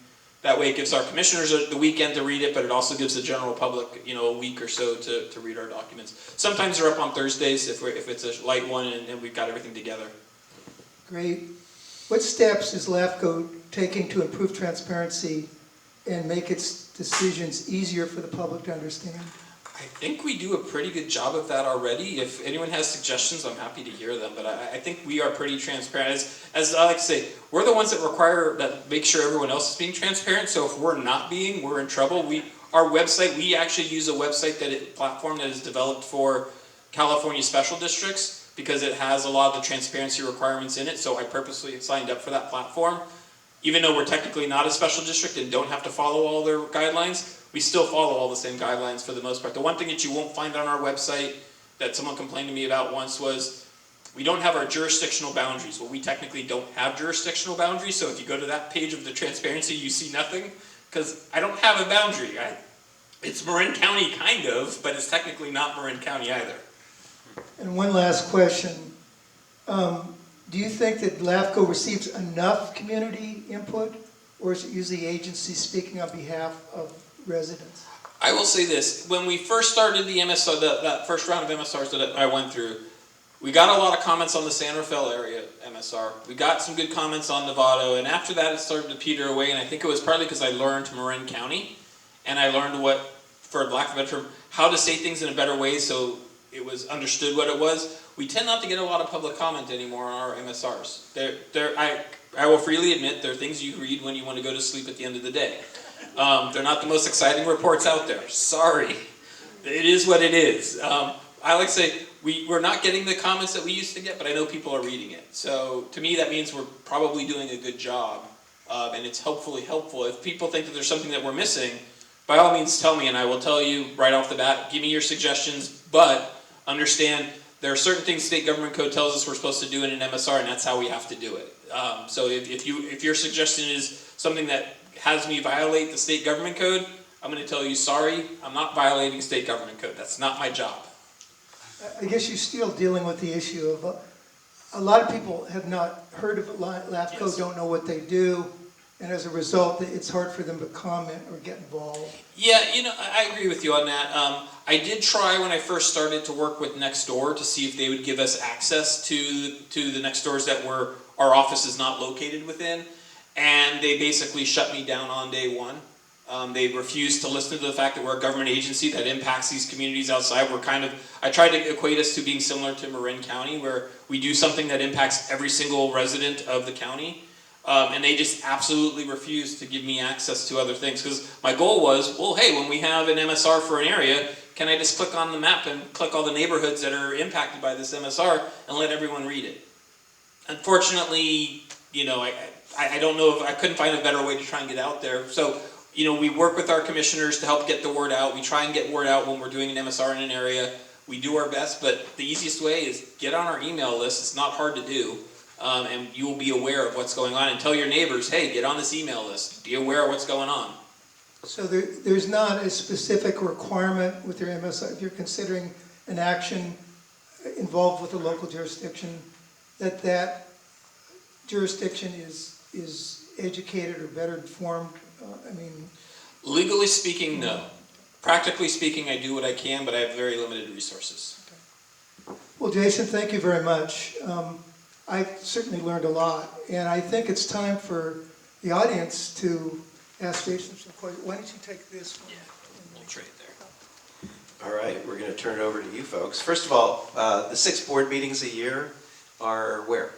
That way it gives our commissioners the weekend to read it, but it also gives the general public, a week or so to read our documents. Sometimes they're up on Thursdays if it's a light one and we've got everything together. Great. What steps is LAFCo taking to improve transparency and make its decisions easier for the public to understand? I think we do a pretty good job of that already. If anyone has suggestions, I'm happy to hear them. But I think we are pretty transparent. As I like to say, we're the ones that make sure everyone else is being transparent. So if we're not being, we're in trouble. Our website, we actually use a website platform that is developed for California special districts because it has a lot of the transparency requirements in it. So I purposely signed up for that platform. Even though we're technically not a special district and don't have to follow all their guidelines, we still follow all the same guidelines for the most part. The one thing that you won't find on our website that someone complained to me about once was we don't have our jurisdictional boundaries. Well, we technically don't have jurisdictional boundaries, so if you go to that page of the transparency, you see nothing, because I don't have a boundary. It's Marin County, kind of, but it's technically not Marin County either. And one last question. Do you think that LAFCo receives enough community input, or is it usually agencies speaking on behalf of residents? I will say this, when we first started the MSR, that first round of MSRs that I went through, we got a lot of comments on the San Rafael area MSR. We got some good comments on Novato, and after that it started to peter away, and I think it was partly because I learned Marin County, and I learned for lack of a better term, how to say things in a better way so it was understood what it was. We tend not to get a lot of public comment anymore on our MSRs. I will freely admit there are things you read when you want to go to sleep at the end of the day. They're not the most exciting reports out there. Sorry. It is what it is. I like to say we're not getting the comments that we used to get, but I know people are reading it. So to me that means we're probably doing a good job, and it's hopefully helpful. If people think that there's something that we're missing, by all means tell me and I will tell you right off the bat, give me your suggestions, but understand there are certain things state government code tells us we're supposed to do in an MSR, and that's how we have to do it. So if your suggestion is something that has me violate the state government code, I'm going to tell you, sorry, I'm not violating state government code. That's not my job. I guess you're still dealing with the issue of a lot of people have not heard of LAFCo, Yes. don't know what they do, and as a result, it's hard for them to comment or get involved. Yeah, I agree with you on that. I did try when I first started to work with Nextdoor to see if they would give us access to the Nextdoors that our office is not located within, and they basically shut me down on day one. They refused to listen to the fact that we're a government agency that impacts these communities outside. I tried to equate us to being similar to Marin County, where we do something that impacts every single resident of the county. And they just absolutely refused to give me access to other things. Because my goal was, well, hey, when we have an MSR for an area, can I just click on the map and click all the neighborhoods that are impacted by this MSR and let everyone read it? Unfortunately, I don't know if I couldn't find a better way to try and get out there. So, we work with our commissioners to help get the word out. We try and get word out when we're doing an MSR in an area. We do our best, but the easiest way is get on our email list. It's not hard to do. And you will be aware of what's going on, and tell your neighbors, hey, get on this email list. Be aware of what's going on. So there's not a specific requirement with your MSI, if you're considering an action involved with a local jurisdiction, that jurisdiction is educated or better informed? Legally speaking, no. Practically speaking, I do what I can, but I have very limited resources. Okay. Well, Jason, thank you very much. I certainly learned a lot, and I think it's time for the audience to ask Jason some questions. Why don't you take this one? Yeah, we'll trade there. All right, we're going to turn it over to you folks. First of all, the 6 board meetings a year are where?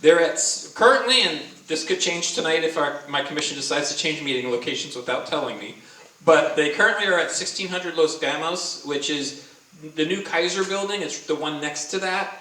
They're currently, and this could change tonight if my commission decides to change meeting locations without telling me, but they currently are at 1600 Los Gamos, which is the new Kaiser building. It's the one next to that.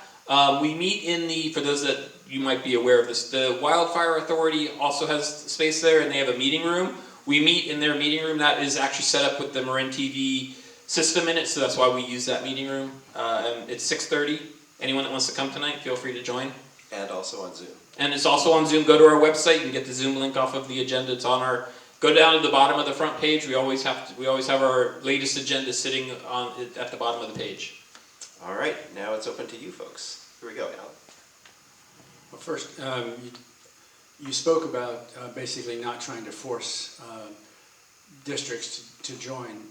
We meet for those that you might be aware of this, the Wildfire Authority also has space there, and they have a meeting room. We meet in their meeting room that is actually set up with the Marin TV system in it, so that's why we use that meeting room. And it's 6:30. Anyone that wants to come tonight, feel free to join. And also on Zoom. And it's also on Zoom. Go to our website. You can get the Zoom link off of the agenda. It's on our. Go down to the bottom of the front page. We always have our latest agenda sitting at the bottom of the page. All right, now it's open to you folks. Here we go, Al. Well, first, you spoke about basically not trying to force districts to join.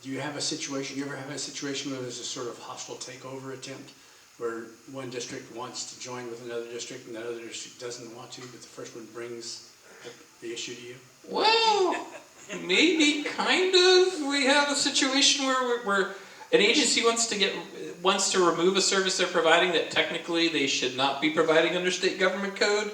Do you have a situation, you ever have a situation where there's a sort of hostile takeover attempt, where one district wants to join with another district and the other district doesn't want to, but the first one brings the issue to you? Well, maybe, kind of. We have a situation where an agency wants to remove a service they're providing that technically they should not be providing under state government code.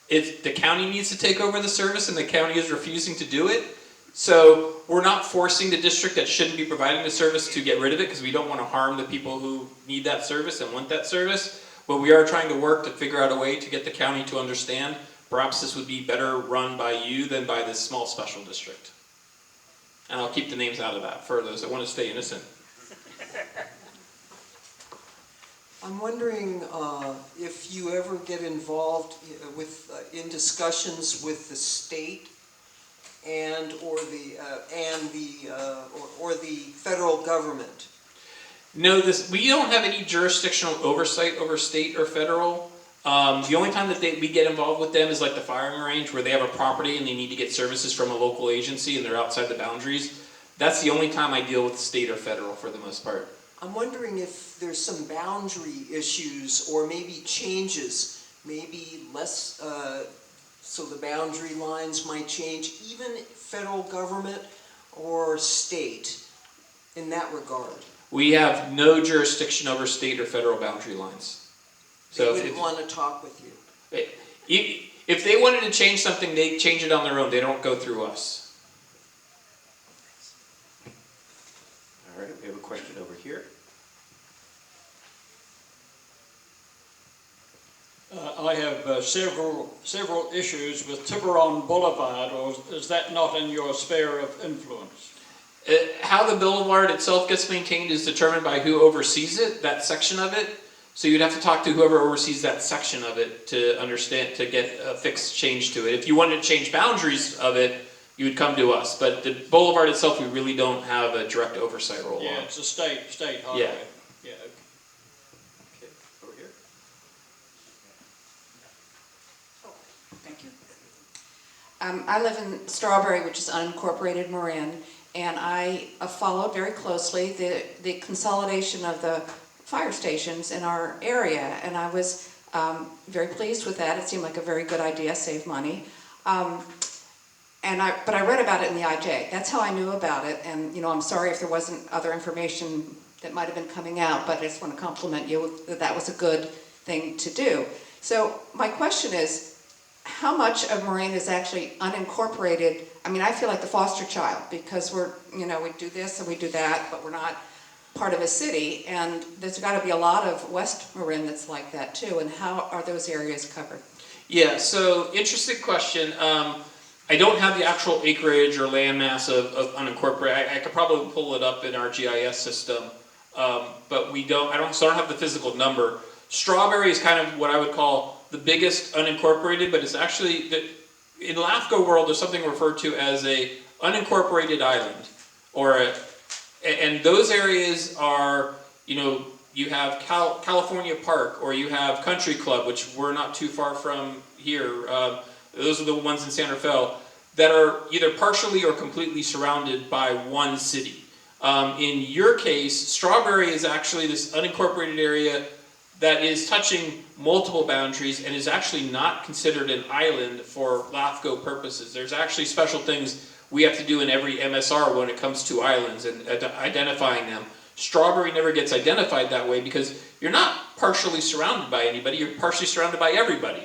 If the county needs to take over the service and the county is refusing to do it, so we're not forcing the district that shouldn't be providing the service to get rid of it, because we don't want to harm the people who need that service and want that service. But we are trying to work to figure out a way to get the county to understand perhaps this would be better run by you than by this small special district. And I'll keep the names out of that for those that want to stay innocent. I'm wondering if you ever get involved in discussions with the state or the federal government. No, we don't have any jurisdictional oversight over state or federal. The only time that we get involved with them is like the firing range, where they have a property and they need to get services from a local agency and they're outside the boundaries. That's the only time I deal with state or federal for the most part. I'm wondering if there's some boundary issues or maybe changes, maybe less, so the boundary lines might change, even federal government or state in that regard. We have no jurisdiction over state or federal boundary lines. They wouldn't want to talk with you. If they wanted to change something, they'd change it on their own. They don't go through us. All right, we have a question over here. I have several issues with Tiburon Boulevard, or is that not in your sphere of influence? How the boulevard itself gets maintained is determined by who oversees it, that section of it. So you'd have to talk to whoever oversees that section of it to understand, to get a fixed change to it. If you wanted to change boundaries of it, you would come to us. But the boulevard itself, we really don't have a direct oversight role on. Yeah, it's a state highway. Yeah. Yeah. Okay, over here. Thank you. I live in Strawberry, which is unincorporated Marin, and I followed very closely the consolidation of the fire stations in our area, and I was very pleased with that. It seemed like a very good idea, save money. But I read about it in the IJ. That's how I knew about it, and I'm sorry if there wasn't other information that might have been coming out, but I just want to compliment you that that was a good thing to do. So my question is, how much of Marin is actually unincorporated? I mean, I feel like the foster child, because we do this and we do that, but we're not part of a city, and there's got to be a lot of West Marin that's like that too, and how are those areas covered? Yeah, so interesting question. I don't have the actual acreage or landmass of unincorporated. I could probably pull it up in our GIS system, but I don't have the physical number. Strawberry is kind of what I would call the biggest unincorporated, but it's actually, in LAFCo world, there's something referred to as a unincorporated island, and those areas are, you have California Park, or you have Country Club, which we're not too far from here. Those are the ones in Santa Fe that are either partially or completely surrounded by one city. In your case, Strawberry is actually this unincorporated area that is touching multiple boundaries and is actually not considered an island for LAFCo purposes. There's actually special things we have to do in every MSR when it comes to islands and identifying them. Strawberry never gets identified that way because you're not partially surrounded by anybody, you're partially surrounded by everybody.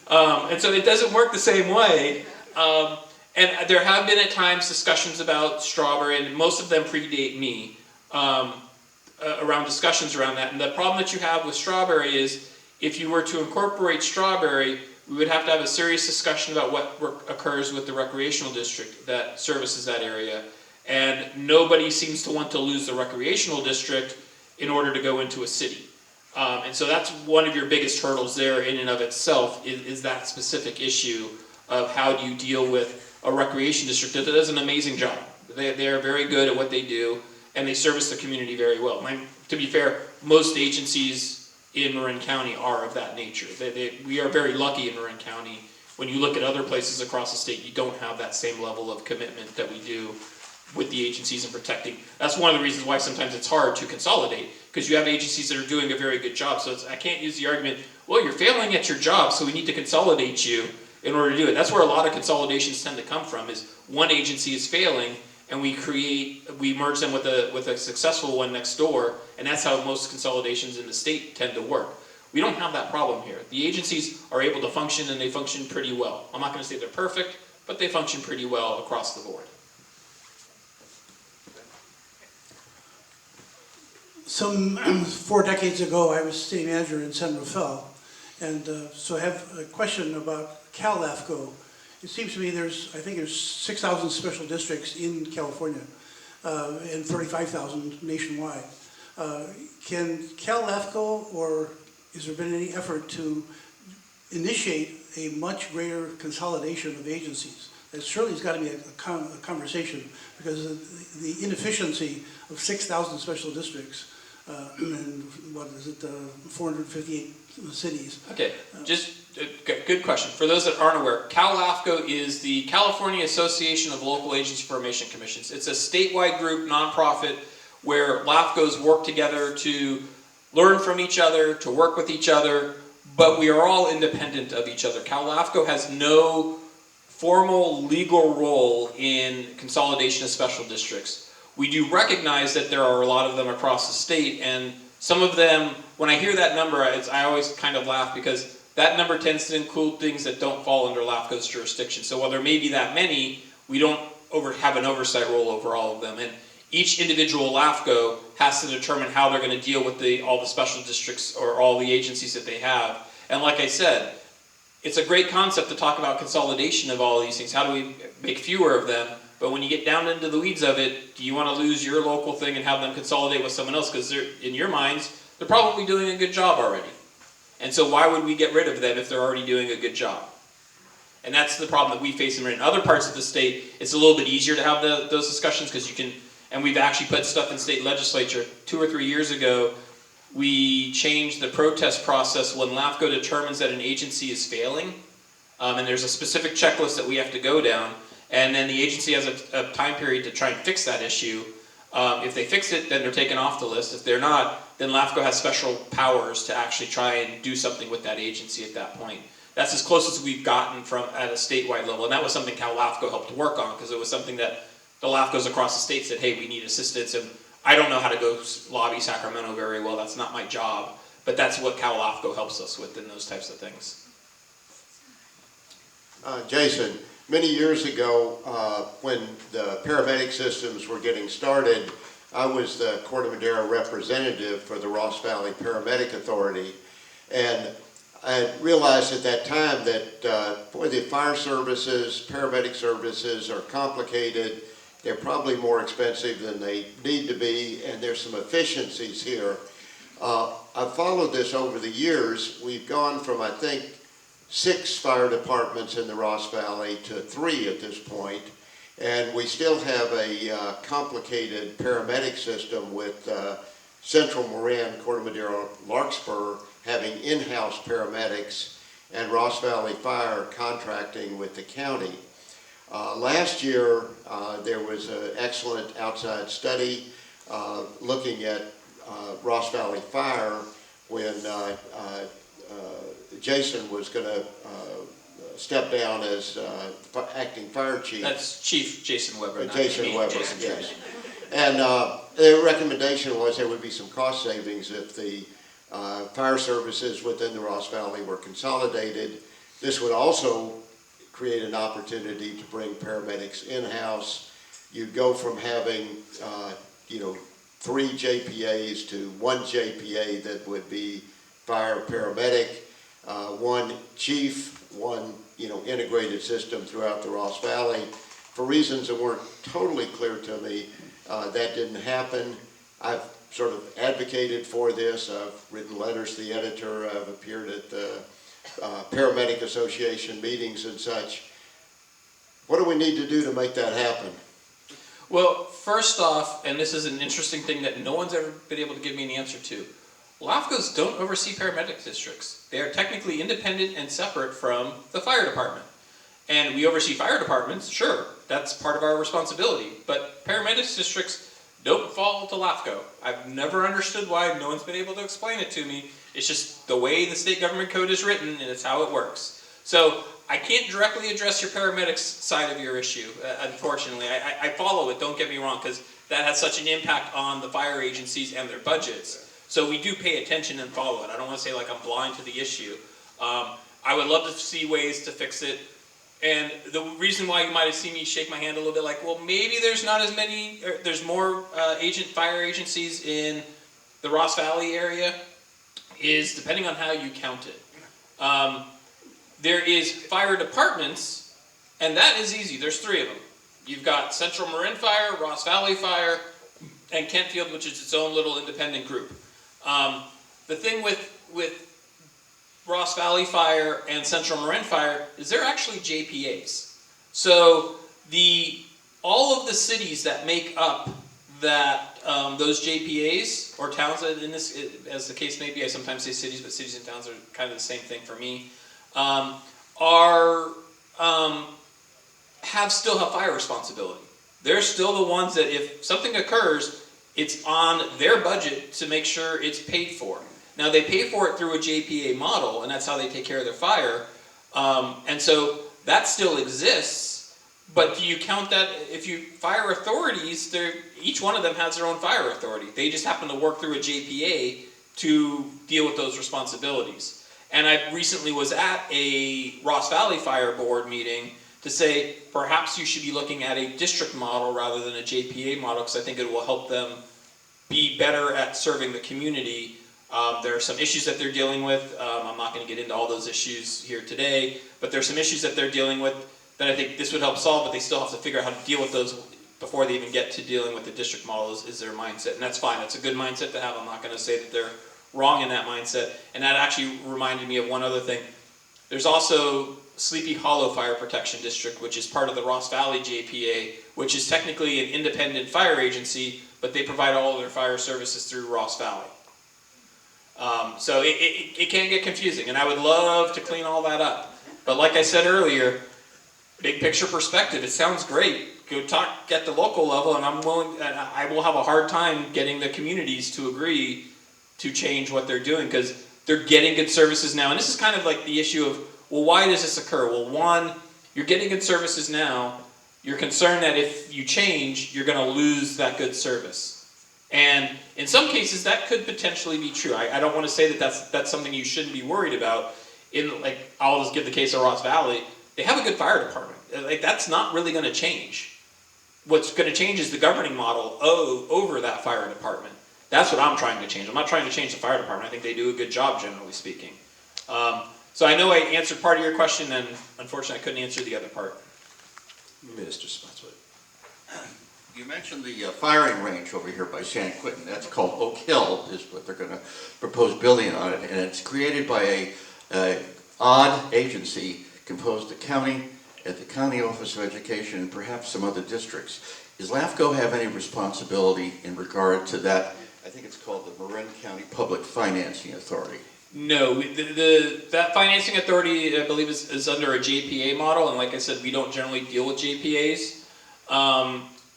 And so it doesn't work the same way. And there have been at times discussions about Strawberry, and most of them predate me, around discussions around that. And the problem that you have with Strawberry is, if you were to incorporate Strawberry, we would have to have a serious discussion about what occurs with the recreational district that services that area. And nobody seems to want to lose the recreational district in order to go into a city. And so that's one of your biggest hurdles there in and of itself, is that specific issue of how do you deal with a recreation district that does an amazing job. They are very good at what they do, and they service the community very well. And to be fair, most agencies in Marin County are of that nature. We are very lucky in Marin County When you look at other places across the state, you don't have that same level of commitment that we do with the agencies and protecting. That's one of the reasons why sometimes it's hard to consolidate, because you have agencies that are doing a very good job. So I can't use the argument, well, you're failing at your job, so we need to consolidate you in order to do it. That's where a lot of consolidations tend to come from, is one agency is failing, and we merge them with a successful one next door, and that's how most consolidations in the state tend to work. We don't have that problem here. The agencies are able to function, and they function pretty well. I'm not going to say they're perfect, but they function pretty well across the board. Some 4 decades ago, I was city manager in San Rafael, and so I have a question about LAFCo. It seems to me I think there's 6,000 special districts in California and 35,000 nationwide. Can LAFCo, or has there been any effort to initiate a much greater consolidation of agencies? There certainly has got to be a conversation, because of the inefficiency of 6,000 special districts and what is it, 458 cities. Okay, good question. For those that aren't aware, LAFCo is the California Association of Local Agency Formation Commissions. It's a statewide group, nonprofit, where LAFCOs work together to learn from each other, to work with each other, but we are all independent of each other. LAFCO has no formal legal role in consolidation of special districts. We do recognize that there are a lot of them across the state, and some of them, when I hear that number, I always kind of laugh, because that number tends to include things that don't fall under LAFCO's jurisdiction. So while there may be that many, we don't have an oversight role over all of them. And each individual LAFCO has to determine how they're going to deal with all the special districts or all the agencies that they have. And like I said, it's a great concept to talk about consolidation of all of these things. How do we make fewer of them? But when you get down into the weeds of it, do you want to lose your local thing and have them consolidate with someone else? Because in your minds, they're probably doing a good job already. And so why would we get rid of them if they're already doing a good job? And that's the problem that we face in other parts of the state. It's a little bit easier to have those discussions, because you can, and we've actually put stuff in state legislature. 2 or 3 years ago, we changed the protest process when LAFCO determines that an agency is failing. And there's a specific checklist that we have to go down. And then the agency has a time period to try and fix that issue. If they fix it, then they're taken off the list. If they're not, then LAFCO has special powers to actually try and do something with that agency at that point. That's as close as we've gotten at a statewide level. And that was something LAFCO helped to work on, because it was something that the LAFCOs across the state said, hey, we need assistance. And I don't know how to go lobby Sacramento very well. That's not my job. But that's what LAFCO helps us with in those types of things. Jason, many years ago, when the paramedic systems were getting started, I was the Corte Madera representative for the Ross Valley Paramedic Authority, and I realized at that time that boy, the fire services, paramedic services are complicated. They're probably more expensive than they need to be, and there's some efficiencies here. I've followed this over the years. We've gone from, I think, 6 fire departments in the Ross Valley to 3 at this point, and we still have a complicated paramedic system with Central Marin, Corte Madera, Larkspur having in-house paramedics, and Ross Valley Fire contracting with the county. Last year, there was an excellent outside study looking at Ross Valley Fire when Jason was going to step down as acting fire chief. That's Chief Jason Weber. Jason Weber, Jason yes. And the recommendation was there would be some cost savings if the fire services within the Ross Valley were consolidated. This would also create an opportunity to bring paramedics in-house. You'd go from having, 3 JPAs to 1 JPA that would be fire paramedic, 1 chief, 1 integrated system throughout the Ross Valley. For reasons that weren't totally clear to me, that didn't happen. I've sort of advocated for this. I've written letters to the editor. I've appeared at the Paramedic Association meetings and such. What do we need to do to make that happen? Well, first off, and this is an interesting thing that no one's ever been able to give me an answer to, LAFCos don't oversee paramedic districts. They are technically independent and separate from the fire department. And we oversee fire departments, sure, that's part of our responsibility, but paramedics districts don't fall to LAFCO. I've never understood why, no one's been able to explain it to me. It's just the way the state government code is written, and it's how it works. So I can't directly address your paramedics side of your issue, unfortunately. I follow it, don't get me wrong, because that has such an impact on the fire agencies and their budgets. So we do pay attention and follow it. I don't want to say like I'm blind to the issue. I would love to see ways to fix it. And the reason why you might have seen me shake my hand a little bit like, well, maybe there's not as many, there's more fire agencies in the Ross Valley area, is depending on how you count it. There is fire departments, and that is easy. There's 3 of them. You've got Central Marin Fire, Ross Valley Fire, and Kentfield, which is its own little independent group. The thing with Ross Valley Fire and Central Marin Fire is they're actually JPAs. So all of the cities that make up that those JPAs, or towns in this, as the case may be, I sometimes say cities, but cities and towns are kind of the same thing for me, still have fire responsibility. They're still the ones that if something occurs, it's on their budget to make sure it's paid for. Now they pay for it through a JPA model, and that's how they take care of their fire. And so that still exists, but do you count that, fire authorities, each one of them has their own fire authority. They just happen to work through a JPA to deal with those responsibilities. And I recently was at a Ross Valley Fire Board meeting to say, perhaps you should be looking at a district model rather than a JPA model, because I think it will help them be better at serving the community. There are some issues that they're dealing with. I'm not going to get into all those issues here today, but there's some issues that they're dealing with that I think this would help solve, but they still have to figure out how to deal with those before they even get to dealing with the district model is their mindset. And that's fine. That's a good mindset to have. I'm not going to say that they're wrong in that mindset. And that actually reminded me of one other thing. There's also Sleepy Hollow Fire Protection District, which is part of the Ross Valley JPA, which is technically an independent fire agency, but they provide all of their fire services through Ross Valley. So it can get confusing, and I would love to clean all that up. But like I said earlier, big picture perspective, it sounds great. Go talk at the local level, and I will have a hard time getting the communities to agree to change what they're doing, because they're getting good services now. And this is kind of like the issue of, well, why does this occur? Well, one, you're getting good services now. You're concerned that if you change, you're going to lose that good service. And in some cases, that could potentially be true. I don't want to say that that's something you shouldn't be worried about. I'll just give the case of Ross Valley. They have a good fire department. That's not really going to change. What's going to change is the governing model over that fire department. That's what I'm trying to change. I'm not trying to change the fire department. I think they do a good job, generally speaking. So I know I answered part of your question, and unfortunately I couldn't answer the other part. Minister Spotswood. You mentioned the firing range over here by San Quentin. That's called Oak Hill, is what they're going to propose building on it. And it's created by a odd agency composed of county, at the County Office of Education, and perhaps some other districts. Does LAFCo have any responsibility in regard to that? I think it's called the Marin County Public Financing Authority. No, that financing authority, I believe, is under a JPA model, and like I said, we don't generally deal with JPAs.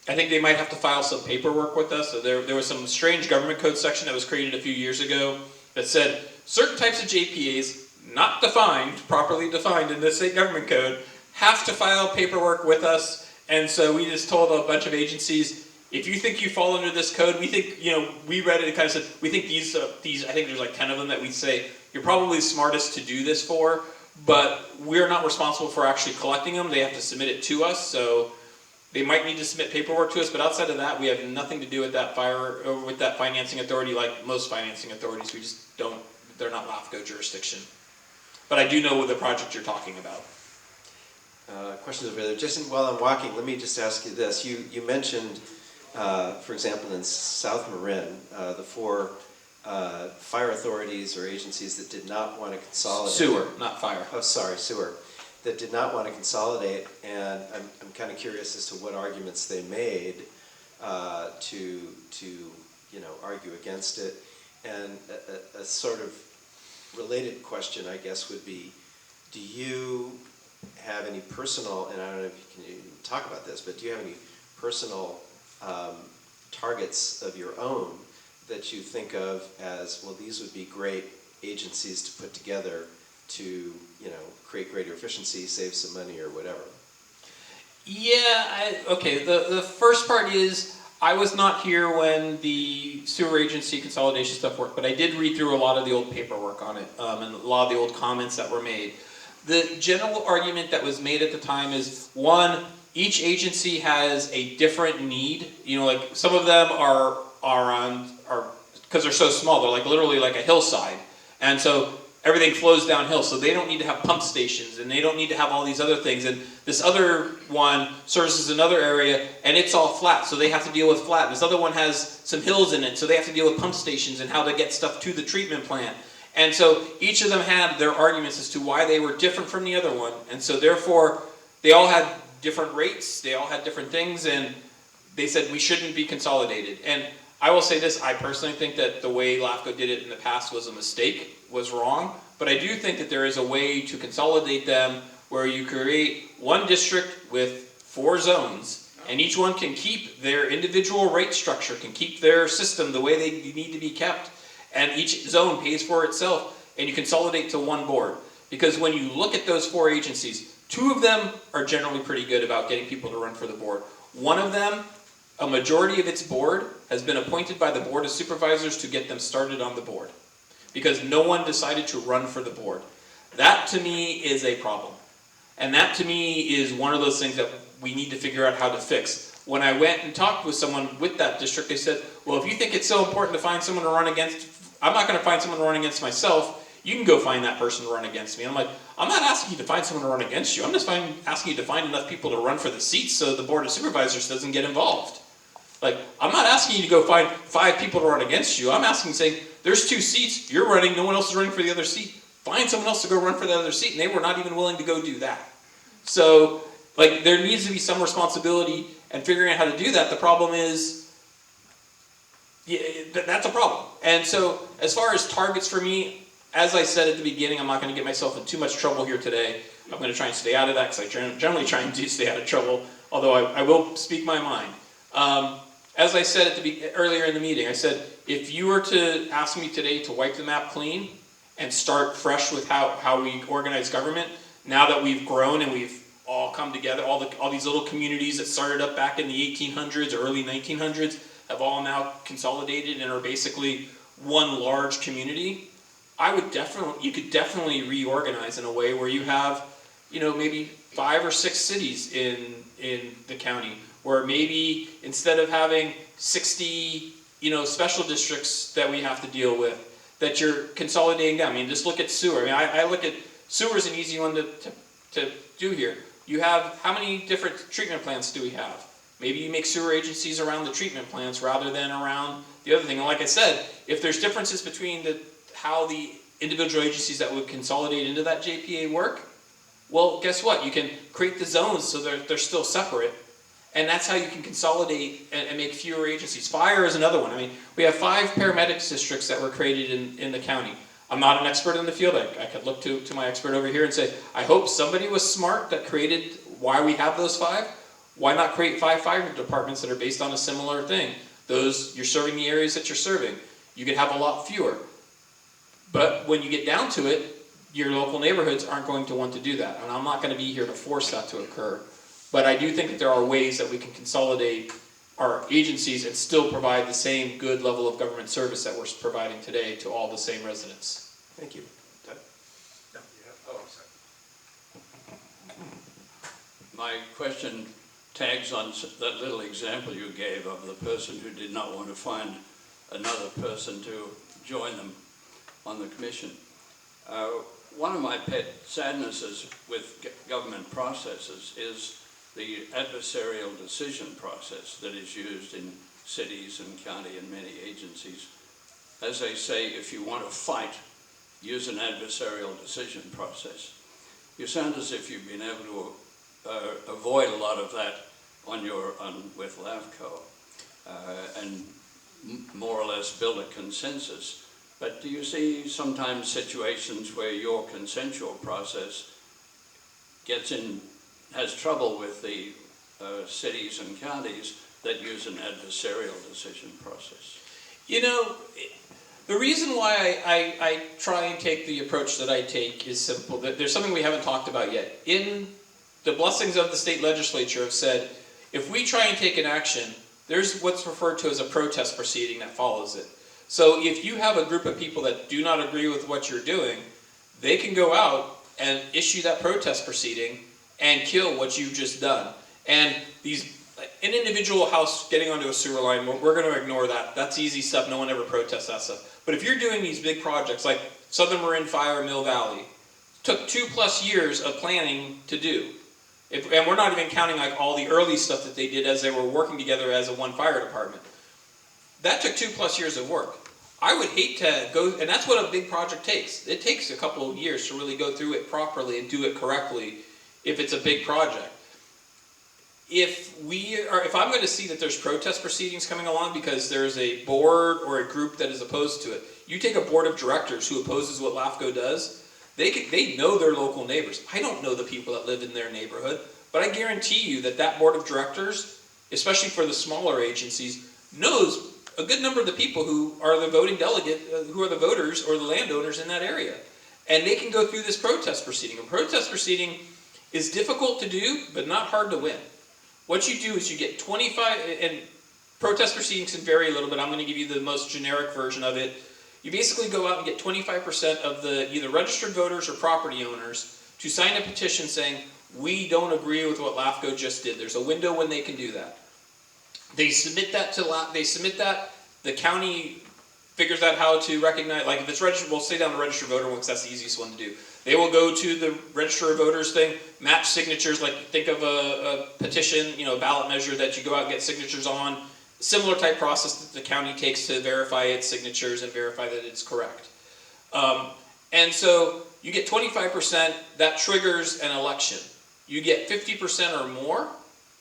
I think they might have to file some paperwork with us. So there was some strange government code section that was created a few years ago that said certain types of JPAs, not properly defined in the state government code, have to file paperwork with us. And so we just told a bunch of agencies, if you think you fall under this code, we think, we read it and kind of said, we think these, I think there's like 10 of them that we say, you're probably smartest to do this for, but we're not responsible for actually collecting them. They have to submit it to us, so they might need to submit paperwork to us, but outside of that, we have nothing to do with that financing authority like most financing authorities. We just don't, they're not LAFCO jurisdiction. But I do know the project you're talking about. Questions over there. Jason, while I'm walking, let me just ask you this. You mentioned, for example, in South Marin, the 4 fire authorities or agencies that did not want to consolidate. Sewer, not fire. Oh, sorry, sewer. That did not want to consolidate, and I'm kind of curious as to what arguments they made to argue against it. And a sort of related question, I guess, would be, do you have any personal, and I don't know if you can even talk about this, but do you have any personal targets of your own that you think of as, well, these would be great agencies to put together to, you know, create greater efficiency, save some money or whatever? Yeah, okay, the first part is, I was not here when the sewer agency consolidation stuff worked, but I did read through a lot of the old paperwork on it, and a lot of the old comments that were made. The general argument that was made at the time is, one, each agency has a different need. You know, like some of them are because they're so small, they're like literally like a hillside, and so everything flows downhill, so they don't need to have pump stations, and they don't need to have all these other things. And this other one services another area, and it's all flat, so they have to deal with flat. This other one has some hills in it, so they have to deal with pump stations and how to get stuff to the treatment plant. And so each of them had their arguments as to why they were different from the other one, and so therefore they all had different rates, they all had different things, and they said we shouldn't be consolidated. And I will say this, I personally think that the way LAFCo did it in the past was a mistake, was wrong, but I do think that there is a way to consolidate them where you create one district with 4 zones, and each one can keep their individual rate structure, can keep their system the way they need to be kept, and each zone pays for itself, and you consolidate to one board. Because when you look at those 4 agencies, 2 of them are generally pretty good about getting people to run for the board. One of them, a majority of its board has been appointed by the Board of Supervisors to get them started on the board, because no one decided to run for the board. That to me is a problem. And that to me is one of those things that we need to figure out how to fix. When I went and talked with someone with that district, they said, well, if you think it's so important to find someone to run against, I'm not going to find someone to run against myself. You can go find that person to run against me. I'm like, I'm not asking you to find someone to run against you. I'm just asking you to find enough people to run for the seats so the Board of Supervisors doesn't get involved. Like, I'm not asking you to go find 5 people to run against you. I'm asking, saying, there's 2 seats, you're running, no one else is running for the other seat. Find someone else to go run for the other seat, and they were not even willing to go do that. So, like, there needs to be some responsibility and figuring out how to do that. The problem is, yeah, that's a problem. And so, as far as targets for me, as I said at the beginning, I'm not going to get myself in too much trouble here today. I'm going to try and stay out of that, because I generally try and stay out of trouble, although I will speak my mind. As I said earlier in the meeting, I said, if you were to ask me today to wipe the map clean and start fresh with how we organize government, now that we've grown and we've all come together, all these little communities that started up back in the 1800s or early 1900s have all now consolidated and are basically one large community, you could definitely reorganize in a way where you have, you know, maybe 5 or 6 cities in the county, where maybe instead of having 60, you know, special districts that we have to deal with, that you're consolidating down. I mean, just look at sewer. I mean, I look at sewer as an easy one to do here. You have, how many different treatment plants do we have? Maybe you make sewer agencies around the treatment plants rather than around the other thing. And like I said, if there's differences between how the individual agencies that would consolidate into that JPA work, well, guess what? You can create the zones so they're still separate. And that's how you can consolidate and make fewer agencies. Fire is another one. I mean, we have 5 paramedics districts that were created in the county. I'm not an expert in the field. I could look to my expert over here and say, I hope somebody was smart that created why we have those 5. Why not create 5 fire departments that are based on a similar thing? Those, you're serving the areas that you're serving. You could have a lot fewer. But when you get down to it, your local neighborhoods aren't going to want to do that. And I'm not going to be here to force that to occur. But I do think that there are ways that we can consolidate our agencies and still provide the same good level of government service that we're providing today to all the same residents. Thank you. Doug? My question tags on that little example you gave of the person who did not want to find another person to join them on the commission. One of my pet sadnesses with government processes is the adversarial decision process that is used in cities and county and many agencies. As they say, if you want to fight, use an adversarial decision process. You sound as if you've been able to avoid a lot of that with LAFCo and more or less build a consensus But do you see sometimes situations where your consensual process has trouble with the cities and counties that use an adversarial decision process? You know, the reason why I try and take the approach that I take is simple. There's something we haven't talked about yet. In the blessings of the state legislature have said, if we try and take an action, there's what's referred to as a protest proceeding that follows it. So if you have a group of people that do not agree with what you're doing, they can go out and issue that protest proceeding and kill what you've just done. And an individual house getting onto a sewer line, we're going to ignore that. That's easy stuff. No one ever protests that stuff. But if you're doing these big projects like Southern Marin Fire, Mill Valley, took 2+ years of planning to do. And we're not even counting like all the early stuff that they did as they were working together as a one fire department. That took 2+ years of work. I would hate to go, and that's what a big project takes. It takes a couple of years to really go through it properly and do it correctly if it's a big project. If I'm going to see that there's protest proceedings coming along because there's a board or a group that is opposed to it, you take a board of directors who opposes what LAFCo does, they know their local neighbors. I don't know the people that live in their neighborhood, but I guarantee you that board of directors, especially for the smaller agencies, knows a good number of the people who are the voting delegate, who are the voters or the landowners in that area. And they can go through this protest proceeding. A protest proceeding is difficult to do, but not hard to win. What you do is you get 25, and protest proceedings can vary a little bit. I'm going to give you the most generic version of it. You basically go out and get 25% of the either registered voters or property owners to sign a petition saying, we don't agree with what LAFCO just did. There's a window when they can do that. They submit that the county figures out how to recognize, like if it's registered, we'll say down the registered voter one because that's the easiest one to do. They will go to the register of voters thing, match signatures, like think of a petition, a ballot measure that you go out and get signatures on. Similar type process that the county takes to verify its signatures and verify that it's correct. And so you get 25%, that triggers an election. You get 50% or more,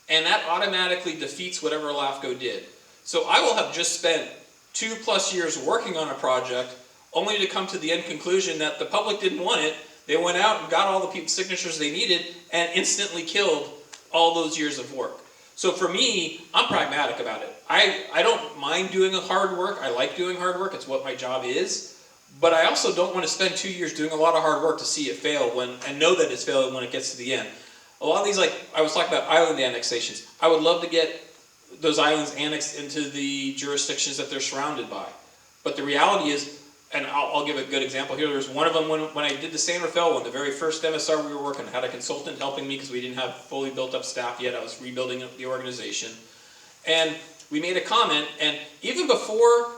and that automatically defeats whatever LAFCO did. So I will have just spent 2+ years working on a project only to come to the end conclusion that the public didn't want it. They went out and got all the people's signatures they needed and instantly killed all those years of work. So for me, I'm pragmatic about it. I don't mind doing hard work. I like doing hard work. It's what my job is. But I also don't want to spend 2 years doing a lot of hard work to see it fail and know that it's failed when it gets to the end. A lot of these, like I was talking about island annexations, I would love to get those islands annexed into the jurisdictions that they're surrounded by. But the reality is, and I'll give a good example here, there was one of them when I did the San Rafael one, the very first MSR we were working, I had a consultant helping me because we didn't have fully built up staff yet. I was rebuilding the organization. And we made a comment, and even before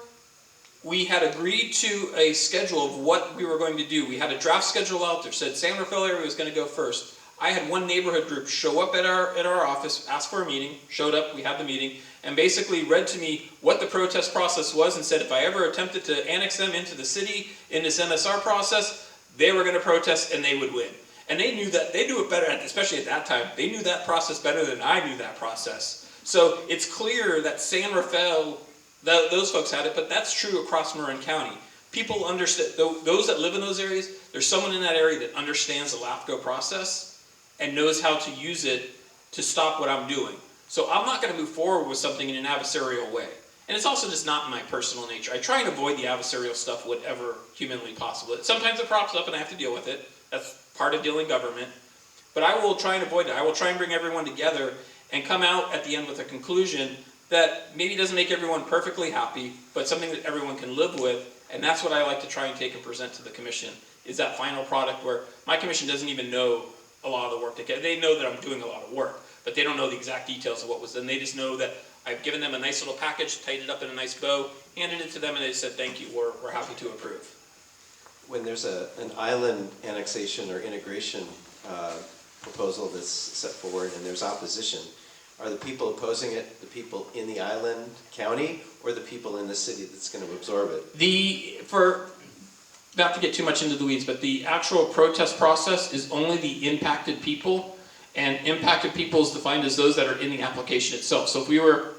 we had agreed to a schedule of what we were going to do, we had a draft schedule out there, said San Rafael area was going to go first. I had one neighborhood group show up at our office, ask for a meeting, showed up, we had the meeting, and basically read to me what the protest process was and said if I ever attempted to annex them into the city in this MSR process, they were going to protest and they would win. And they knew that, they knew it better, especially at that time, they knew that process better than I knew that process. So it's clear that San Rafael, those folks had it, but that's true across Marin County. People understand, those that live in those areas, there's someone in that area that understands the LAFCo process and knows how to use it to stop what I'm doing. So I'm not going to move forward with something in an adversarial way. And it's also just not in my personal nature. I try and avoid the adversarial stuff whatever humanly possible. Sometimes it props up and I have to deal with it. That's part of dealing government. But I will try and avoid it. I will try and bring everyone together and come out at the end with a conclusion that maybe doesn't make everyone perfectly happy, but something that everyone can live with. And that's what I like to try and take and present to the commission, is that final product where my commission doesn't even know a lot of the work they know that I'm doing a lot of work, but they don't know the exact details of what was done. They just know that I've given them a nice little package, tied it up in a nice bow, handed it to them, and they said, thank you, we're happy to approve. When there's an island annexation or integration proposal that's set forward and there's opposition, are the people opposing it the people in the island county or the people in the city that's going to absorb it? Not to get too much into the weeds, but the actual protest process is only the impacted people, and impacted people is defined as those that are in the application itself. So if we were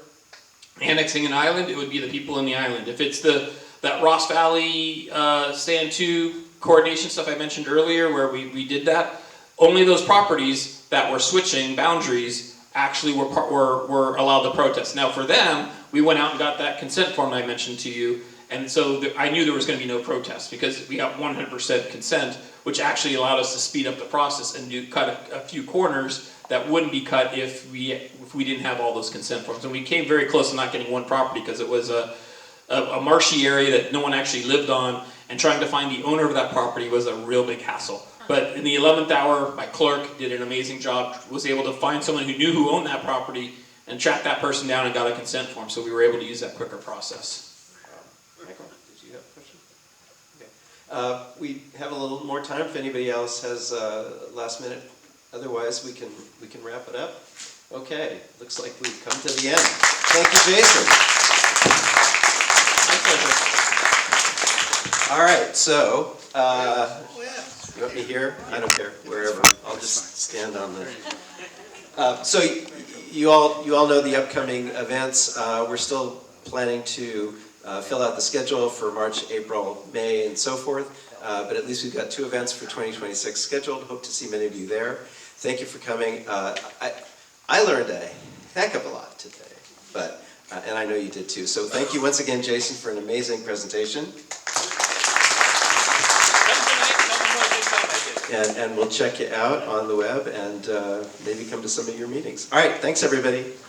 annexing an island, it would be the people in the island. If it's the that Ross Valley Stand 2 coordination stuff I mentioned earlier, where we did that, only those properties that were switching boundaries actually were allowed to protest. Now for them, we went out and got that consent form I mentioned to you, and so I knew there was going to be no protest because we got 100% consent, which actually allowed us to speed up the process and cut a few corners that wouldn't be cut if we didn't have all those consent forms. And we came very close to not getting one property because it was a marshy area that no one actually lived on, and trying to find the owner of that property was a real big hassle. But in the 11th hour, my clerk did an amazing job, was able to find someone who knew who owned that property and track that person down and got a consent form, so we were able to use that quicker process. Michael, did you have a question? Okay. We have a little more time if anybody else has last minute. Otherwise, we can wrap it up. Okay, looks like we've come to the end. Thank you, Jason. My pleasure. All right, so you want me here? I don't care, wherever. I'll just stand on the. So you all know the upcoming events. We're still planning to fill out the schedule for March, April, May, and so forth. But at least we've got 2 events for 2026 scheduled. Hope to see many of you there. Thank you for coming. I learned a heck of a lot today, but and I know you did too. So thank you once again, Jason, for an amazing presentation. And we'll check you out on the web and maybe come to some of your meetings. All right, thanks everybody.